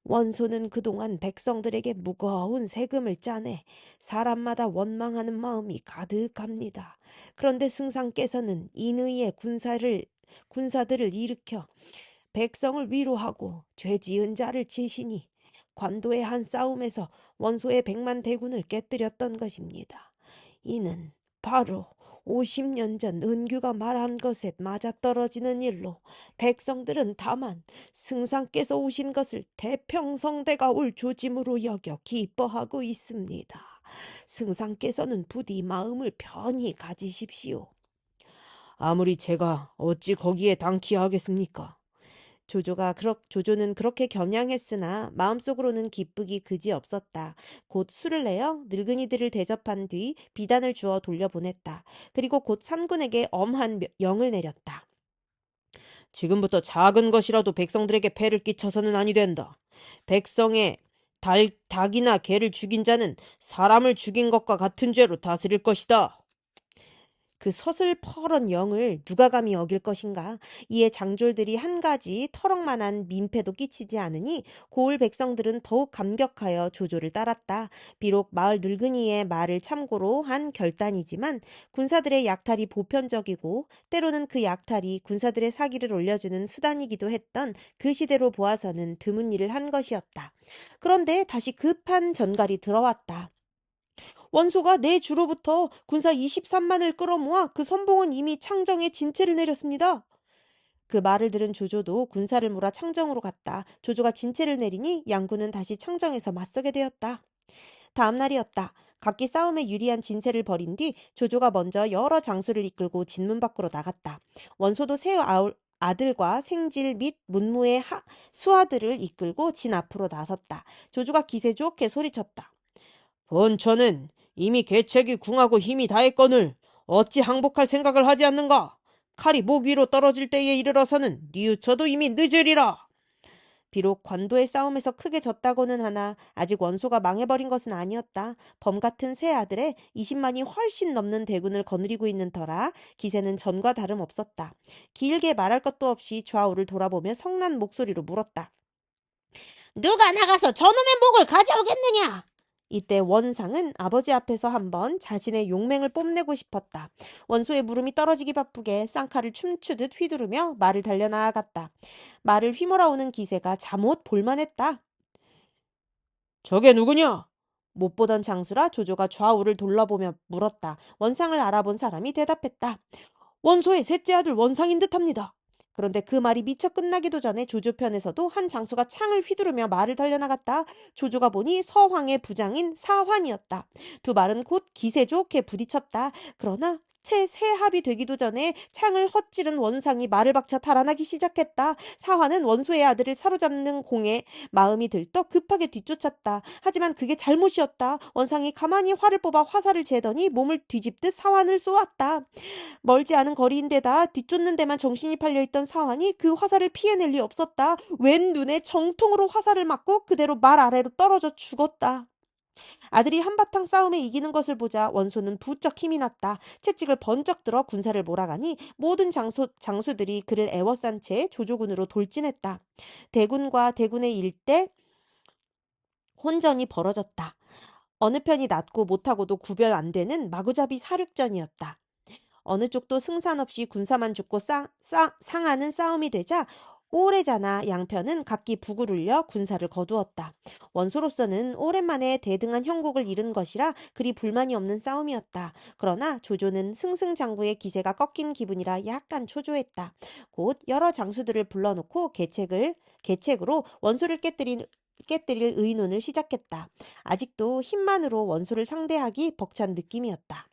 원소는 그동안 백성들에게 무거운 세금을 짜내 사람마다 원망하는 마음이 가득합니다. 그런데 승상께서는 인의의 군사들을 일으켜 백성을 위로하고 죄 지은 자를 치시니 관도의 한 싸움에서 원소의 100만 대군을 깨뜨렸던 것입니다. 이는 바로 50년 전 은규가 말한 것에 맞아떨어지는 일로 백성들은 다만 승상께서 오신 것을 태평성대가 올 조짐으로 여겨 기뻐하고 있습니다. 승상께서는 부디 마음을 편히 가지십시오. 아무리 제가 어찌 거기에 당키하겠습니까? 조조는 그렇게 겸양했으나 마음속으로는 기쁘기 그지없었다. 곧 술을 내어 늙은이들을 대접한 뒤 비단을 주어 돌려보냈다. 그리고 곧 삼군에게 엄한 영을 내렸다. 지금부터 작은 것이라도 백성들에게 폐를 끼쳐서는 아니 된다. 백성의 닭이나 개를 죽인 자는 사람을 죽인 것과 같은 죄로 다스릴 것이다. 그 서슬퍼런 영을 누가 감히 어길 것인가. 이에 장졸들이 한 가지 터럭만한 민폐도 끼치지 않으니 고을 백성들은 더욱 감격하여 조조를 따랐다. 비록 마을 늙은이의 말을 참고로 한 결단이지만 군사들의 약탈이 보편적이고 때로는 그 약탈이 군사들의 사기를 올려주는 수단이기도 했던 그 시대로 보아서는 드문 일을 한 것이었다. 그런데 다시 급한 전갈이 들어왔다. 원소가 내 주로부터 군사 23만을 끌어모아 그 선봉은 이미 창정에 진체를 내렸습니다. 그 말을 들은 조조도 군사를 몰아 창정으로 갔다. 조조가 진체를 내리니 양군은 다시 창정에서 맞서게 되었다. 다음 날이었다. 각기 싸움에 유리한 진세를 벌인 뒤 조조가 먼저 여러 장수를 이끌고 진문 밖으로 나갔다. 원소도 새 아들과 생질 및 문무의 수하들을 이끌고 진 앞으로 나섰다. 조조가 기세 좋게 소리쳤다. 본처는 이미 계책이 궁하고 힘이 다했거늘 어찌 항복할 생각을 하지 않는가? 칼이 목 위로 떨어질 때에 이르러서는 뉘우쳐도 이미 늦으리라. 비록 관도의 싸움에서 크게 졌다고는 하나 아직 원소가 망해버린 것은 아니었다. 범 같은 세 아들의 20만이 훨씬 넘는 대군을 거느리고 있는 터라 기세는 전과 다름없었다. 길게 말할 것도 없이 좌우를 돌아보며 성난 목소리로 물었다. 누가 나가서 저놈의 목을 가져오겠느냐? 이때 원상은 아버지 앞에서 한번 자신의 용맹을 뽐내고 싶었다. 원소의 물음이 떨어지기 바쁘게 쌍칼을 춤추듯 휘두르며 말을 달려나아갔다. 말을 휘몰아오는 기세가 잠옷 볼만했다. 저게 누구냐? 못 보던 장수라 조조가 좌우를 돌아보며 물었다. 원상을 알아본 사람이 대답했다. 원소의 셋째 아들 원상인 듯합니다. 그런데 그 말이 미처 끝나기도 전에 조조 편에서도 한 장수가 창을 휘두르며 말을 달려나갔다. 조조가 보니 서황의 부장인 사환이었다. 두 말은 곧 기세 좋게 부딪혔다. 그러나 채 새 합이 되기도 전에 창을 헛찌른 원상이 말을 박차 달아나기 시작했다. 사화는 원소의 아들을 사로잡는 공에 마음이 들떠 급하게 뒤쫓았다. 하지만 그게 잘못이었다. 원상이 가만히 활을 뽑아 화살을 재더니 몸을 뒤집듯 사환을 쏘았다. 멀지 않은 거리인데다 뒤쫓는 데만 정신이 팔려있던 사환이 그 화살을 피해낼 리 없었다. 왼 눈에 정통으로 화살을 맞고 그대로 말 아래로 떨어져 죽었다. 아들이 한바탕 싸움에 이기는 것을 보자 원소는 부쩍 힘이 났다. 채찍을 번쩍 들어 군사를 몰아가니 모든 장수들이 그를 애워싼 채 조조군으로 돌진했다. 대군과 대군의 일대 혼전이 벌어졌다. 어느 편이 낫고 못하고도 구별 안 되는 마구잡이 사륙전이었다. 어느 쪽도 승산 없이 군사만 죽고 상하는 싸움이 되자 오래자나 양편은 각기 북을 울려 군사를 거두었다. 원소로서는 오랜만에 대등한 형국을 잃은 것이라 그리 불만이 없는 싸움이었다. 그러나 조조는 승승장구의 기세가 꺾인 기분이라 약간 초조했다. 곧 여러 장수들을 불러놓고 계책으로 원소를 깨뜨릴 의논을 시작했다. 아직도 힘만으로 원소를 상대하기 벅찬 느낌이었다.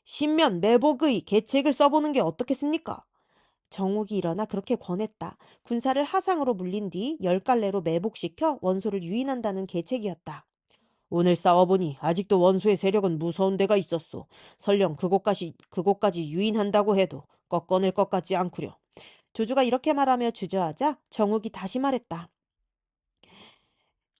신면 매복의 계책을 써보는 게 어떻겠습니까? 정욱이 일어나 그렇게 권했다. 군사를 하상으로 물린 뒤 10갈래로 매복시켜 원소를 유인한다는 계책이었다. 오늘 싸워보니 아직도 원소의 세력은 무서운 데가 있었소. 설령 그곳까지 유인한다고 해도 꺾어낼 것 같지 않구려. 조조가 이렇게 말하며 주저하자 정욱이 다시 말했다.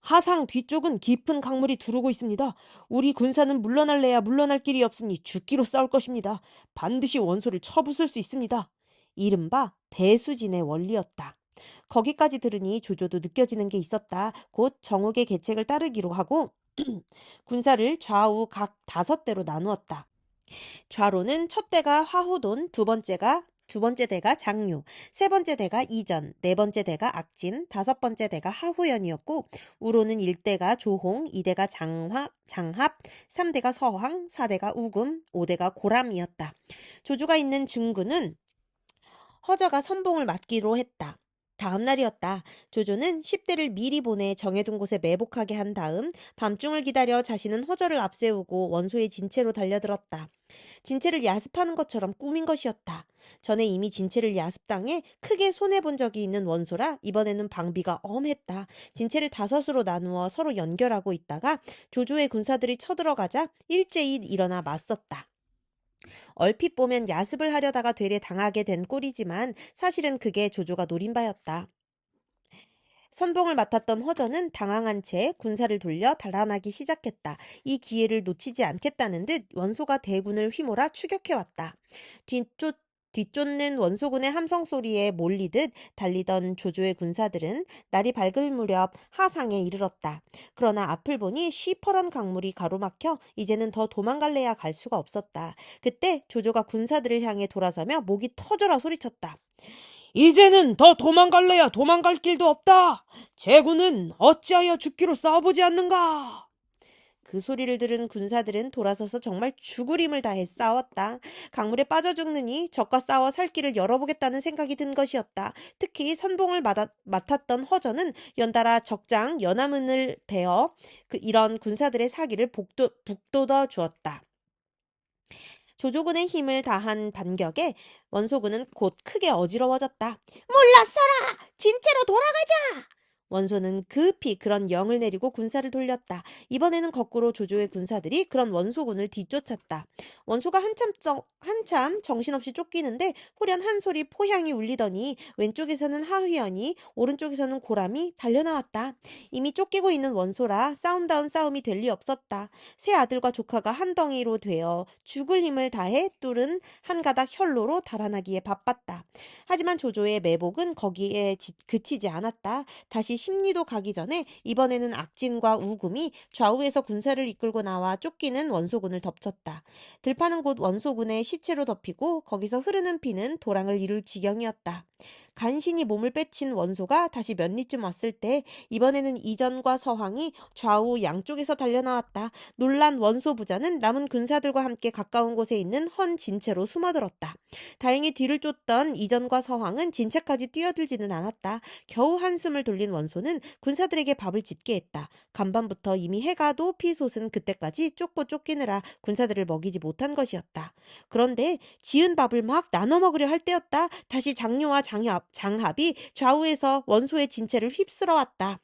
하상 뒤쪽은 깊은 강물이 두르고 있습니다. 우리 군사는 물러날래야 물러날 길이 없으니 죽기로 싸울 것입니다. 반드시 원소를 쳐부술 수 있습니다. 이른바 배수진의 원리였다. 거기까지 들으니 조조도 느껴지는 게 있었다. 곧 정욱의 계책을 따르기로 하고 군사를 좌우 각 5대로 나누었다. 좌로는 첫 대가 화호돈, 두 번째 대가 장류, 세 번째 대가 이전, 네 번째 대가 악진, 다섯 번째 대가 하후연이었고 우로는 1대가 조홍, 2대가 장합, 3대가 서황, 4대가 우금, 5대가 고람이었다. 조조가 있는 중구는 허저가 선봉을 맡기로 했다. 다음 날이었다. 조조는 10대를 미리 보내 정해둔 곳에 매복하게 한 다음 밤중을 기다려 자신은 허저를 앞세우고 원소의 진체로 달려들었다. 진체를 야습하는 것처럼 꾸민 것이었다. 전에 이미 진체를 야습당해 크게 손해본 적이 있는 원소라 이번에는 방비가 엄했다. 진체를 5으로 나누어 서로 연결하고 있다가 조조의 군사들이 쳐들어가자 일제히 일어나 맞섰다. 얼핏 보면 야습을 하려다가 되레 당하게 된 꼴이지만 사실은 그게 조조가 노린 바였다. 선봉을 맡았던 허저는 당황한 채 군사를 돌려 달아나기 시작했다. 이 기회를 놓치지 않겠다는 듯 원소가 대군을 휘몰아 추격해왔다. 뒤쫓는 원소군의 함성 소리에 몰리듯 달리던 조조의 군사들은 날이 밝을 무렵 하상에 이르렀다. 그러나 앞을 보니 시퍼런 강물이 가로막혀 이제는 더 도망갈래야 갈 수가 없었다. 그때 조조가 군사들을 향해 돌아서며 목이 터져라 소리쳤다. 이제는 더 도망갈래야 도망갈 길도 없다. 제군은 어찌하여 죽기로 싸워보지 않는가? 그 소리를 들은 군사들은 돌아서서 정말 죽을 힘을 다해 싸웠다. 강물에 빠져 죽느니 적과 싸워 살 길을 열어보겠다는 생각이 든 것이었다. 특히 선봉을 맡았던 허저는 연달아 적장 연암은을 베어 이런 군사들의 사기를 북돋워 주었다. 조조군의 힘을 다한 반격에 원소군은 곧 크게 어지러워졌다. 물러서라! 진체로 돌아가자! 원소는 급히 그런 영을 내리고 군사를 돌렸다. 이번에는 거꾸로 조조의 군사들이 그런 원소군을 뒤쫓았다. 원소가 한참 정신없이 쫓기는데忽然한 소리 포향이 울리더니 왼쪽에서는 하휘연이 오른쪽에서는 고람이 달려나왔다. 이미 쫓기고 있는 원소라 싸움다운 싸움이 될 리 없었다. 세 아들과 조카가 한 덩이로 되어 죽을 힘을 다해 뚫은 한 가닥 혈로로 달아나기에 바빴다. 하지만 조조의 매복은 거기에 그치지 않았다. 다시 심리도 가기 전에 이번에는 악진과 우금이 좌우에서 군사를 이끌고 나와 쫓기는 원소군을 덮쳤다. 들파는 곧 원소군의 시체로 덮이고 거기서 흐르는 피는 도랑을 이룰 지경이었다. 간신히 몸을 빼친 원소가 다시 몇 리쯤 왔을 때 이번에는 이전과 서황이 좌우 양쪽에서 달려나왔다. 놀란 원소 부자는 남은 군사들과 함께 가까운 곳에 있는 헌 진채로 숨어들었다. 다행히 뒤를 쫓던 이전과 서황은 진채까지 뛰어들지는 않았다. 겨우 한숨을 돌린 원소는 군사들에게 밥을 짓게 했다. 간밤부터 이미 해가 높이 솟은 그때까지 쫓고 쫓기느라 군사들을 먹이지 못한 것이었다. 그런데 지은 밥을 막 나눠 먹으려 할 때였다. 다시 장료와 장합이 좌우에서 원소의 진채를 휩쓸어 왔다.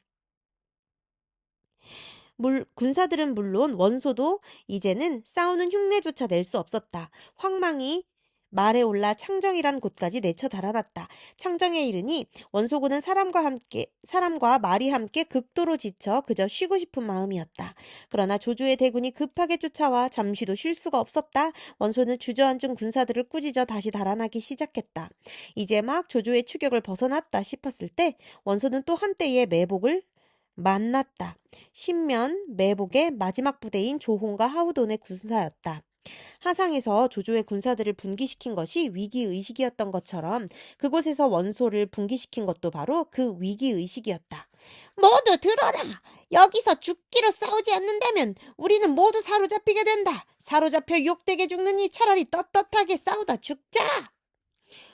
군사들은 물론 원소도 이제는 싸우는 흉내조차 낼 수 없었다. 황망이 말에 올라 창정이란 곳까지 내쳐 달아났다. 창정에 이르니 원소군은 사람과 말이 함께 극도로 지쳐 그저 쉬고 싶은 마음이었다. 그러나 조조의 대군이 급하게 쫓아와 잠시도 쉴 수가 없었다. 원소는 주저앉은 군사들을 꾸짖어 다시 달아나기 시작했다. 이제 막 조조의 추격을 벗어났다 싶었을 때 원소는 또 한때의 매복을 만났다. 신면 매복의 마지막 부대인 조홍과 하우돈의 군사였다. 하상에서 조조의 군사들을 분기시킨 것이 위기의식이었던 것처럼 그곳에서 원소를 분기시킨 것도 바로 그 위기의식이었다. 모두 들어라! 여기서 죽기로 싸우지 않는다면 우리는 모두 사로잡히게 된다. 사로잡혀 욕되게 죽느니 차라리 떳떳하게 싸우다 죽자!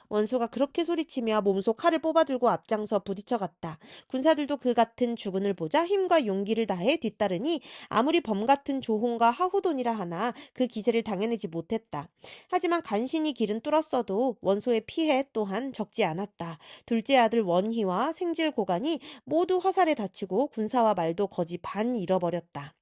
원소가 그렇게 소리치며 몸속 칼을 뽑아들고 앞장서 부딪혀갔다. 군사들도 그 같은 주군을 보자 힘과 용기를 다해 뒤따르니 아무리 범 같은 조홍과 하후돈이라 하나 그 기세를 당해내지 못했다. 하지만 간신히 길은 뚫었어도 원소의 피해 또한 적지 않았다. 둘째 아들 원희와 생질 고간이 모두 화살에 다치고 군사와 말도 거지 반 잃어버렸다.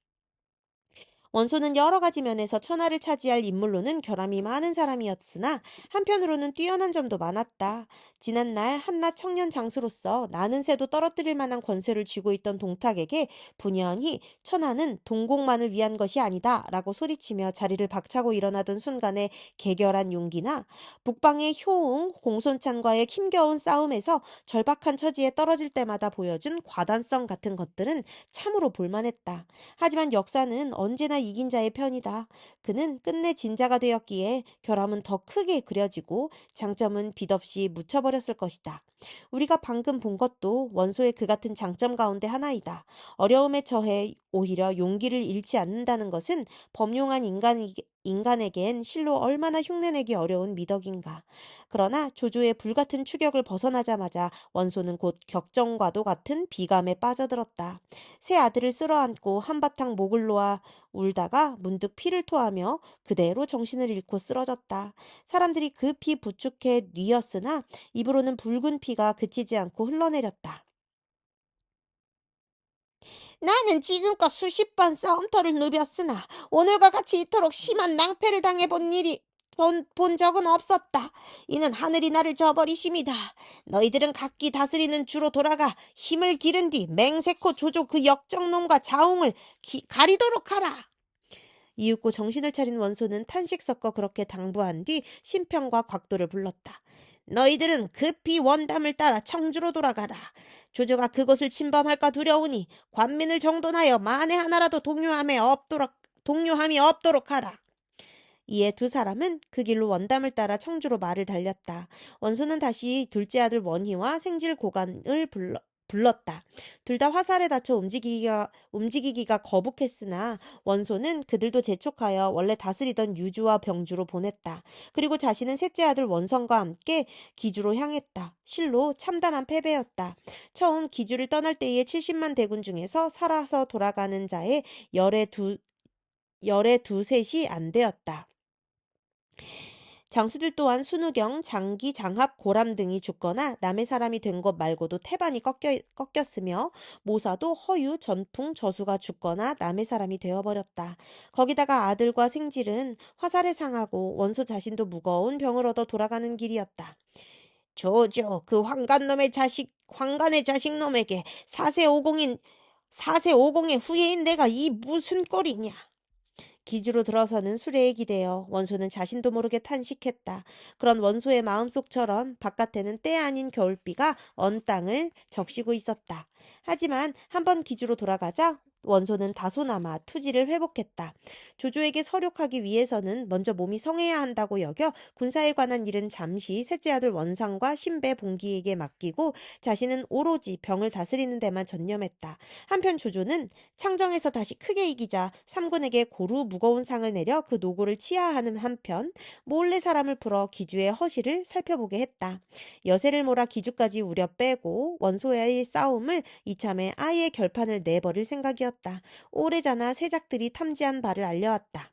원소는 여러 가지 면에서 천하를 차지할 인물로는 결함이 많은 사람이었으나 한편으로는 뛰어난 점도 많았다. 지난날 한낱 청년 장수로서 나는 새도 떨어뜨릴 만한 권세를 쥐고 있던 동탁에게 분연히 천하는 동공만을 위한 것이 아니다 라고 소리치며 자리를 박차고 일어나던 순간의 개결한 용기나 북방의 효웅, 공손찬과의 힘겨운 싸움에서 절박한 처지에 떨어질 때마다 보여준 과단성 같은 것들은 참으로 볼만했다. 하지만 역사는 언제나 이긴 자의 편이다. 그는 끝내 진자가 되었기에 결함은 더 크게 그려지고 장점은 빚없이 묻혀버렸을 것이다. 우리가 방금 본 것도 원소의 그 같은 장점 가운데 하나이다. 어려움에 처해 오히려 용기를 잃지 않는다는 것은 범용한 인간에겐 실로 얼마나 흉내내기 어려운 미덕인가. 그러나 조조의 불같은 추격을 벗어나자마자 원소는 곧 격정과도 같은 비감에 빠져들었다. 새 아들을 쓸어안고 한바탕 목을 놓아 울다가 문득 피를 토하며 그대로 정신을 잃고 쓰러졌다. 사람들이 급히 부축해 뉘었으나 입으로는 붉은 피가 그치지 않고 흘러내렸다. 나는 지금껏 수십 번 싸움터를 누볐으나 오늘과 같이 이토록 심한 낭패를 본 적은 없었다. 이는 하늘이 나를 저버리심이다. 너희들은 각기 다스리는 주로 돌아가 힘을 기른 뒤 맹세코 조조 그 역정놈과 자웅을 가리도록 하라. 이윽고 정신을 차린 원소는 탄식 섞어 그렇게 당부한 뒤 신평과 곽도를 불렀다. 너희들은 급히 원담을 따라 청주로 돌아가라. 조조가 그것을 침범할까 두려우니 관민을 정돈하여 만에 하나라도 동요함이 없도록 하라. 이에 두 사람은 그 길로 원담을 따라 청주로 말을 달렸다. 원소는 다시 둘째 아들 원희와 생질 고간을 불렀다. 둘 다 화살에 다쳐 움직이기가 거북했으나 원소는 그들도 재촉하여 원래 다스리던 유주와 병주로 보냈다. 그리고 자신은 셋째 아들 원성과 함께 기주로 향했다. 실로 참담한 패배였다. 처음 기주를 떠날 때의 70만 대군 중에서 살아서 돌아가는 자의 열의 두셋이 안 되었다. 장수들 또한 순우경, 장기, 장합, 고람 등이 죽거나 남의 사람이 된 것 말고도 태반이 꺾였으며 모사도 허유, 전풍, 저수가 죽거나 남의 사람이 되어버렸다. 거기다가 아들과 생질은 화살에 상하고 원소 자신도 무거운 병을 얻어 돌아가는 길이었다. 조조, 그 황간의 자식 놈에게 사세 오공의 후예인 내가 이 무슨 꼴이냐. 기주로 들어서는 수레에 기대어 원소는 자신도 모르게 탄식했다. 그런 원소의 마음속처럼 바깥에는 때 아닌 겨울비가 언 땅을 적시고 있었다. 하지만 한번 기주로 돌아가자 원소는 다소나마 투지를 회복했다. 조조에게 서력하기 위해서는 먼저 몸이 성해야 한다고 여겨 군사에 관한 일은 잠시 셋째 아들 원상과 신배 봉기에게 맡기고 자신은 오로지 병을 다스리는 데만 전념했다. 한편 조조는 창정에서 다시 크게 이기자 삼군에게 고루 무거운 상을 내려 그 노고를 치하하는 한편 몰래 사람을 풀어 기주의 허실을 살펴보게 했다. 여세를 몰아 기주까지 우려 빼고 원소와의 싸움을 이참에 아예 결판을 내버릴 생각이었다. 오래전에 세작들이 탐지한 바를 알려왔다.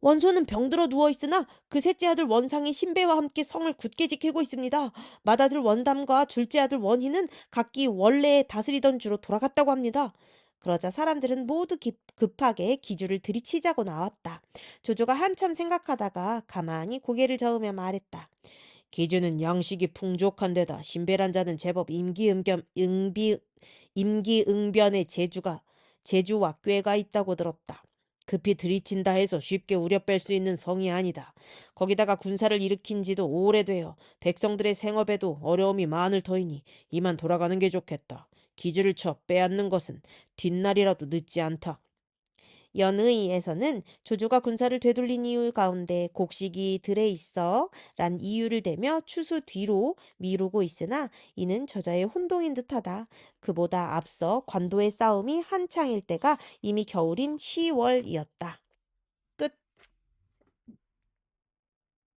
원소는 병들어 누워있으나 그 셋째 아들 원상이 신배와 함께 성을 굳게 지키고 있습니다. 맏아들 원담과 둘째 아들 원희는 각기 원래 다스리던 주로 돌아갔다고 합니다. 그러자 사람들은 모두 급하게 기주를 들이치자고 나왔다. 조조가 한참 생각하다가 가만히 고개를 저으며 말했다. 기주는 양식이 풍족한 데다 신배란 자는 제법 임기응변의 재주와 꾀가 있다고 들었다. 급히 들이친다 해서 쉽게 우려 뺄 수 있는 성이 아니다. 거기다가 군사를 일으킨 지도 오래되어 백성들의 생업에도 어려움이 많을 터이니 이만 돌아가는 게 좋겠다. 기주를 쳐 빼앗는 것은 뒷날이라도 늦지 않다. 연의에서는 조조가 군사를 되돌린 이유 가운데 곡식이 들에 있어 란 이유를 대며 추수 뒤로 미루고 있으나 이는 저자의 혼동인 듯하다. 그보다 앞서 관도의 싸움이 한창일 때가 이미 겨울인 10월이었다.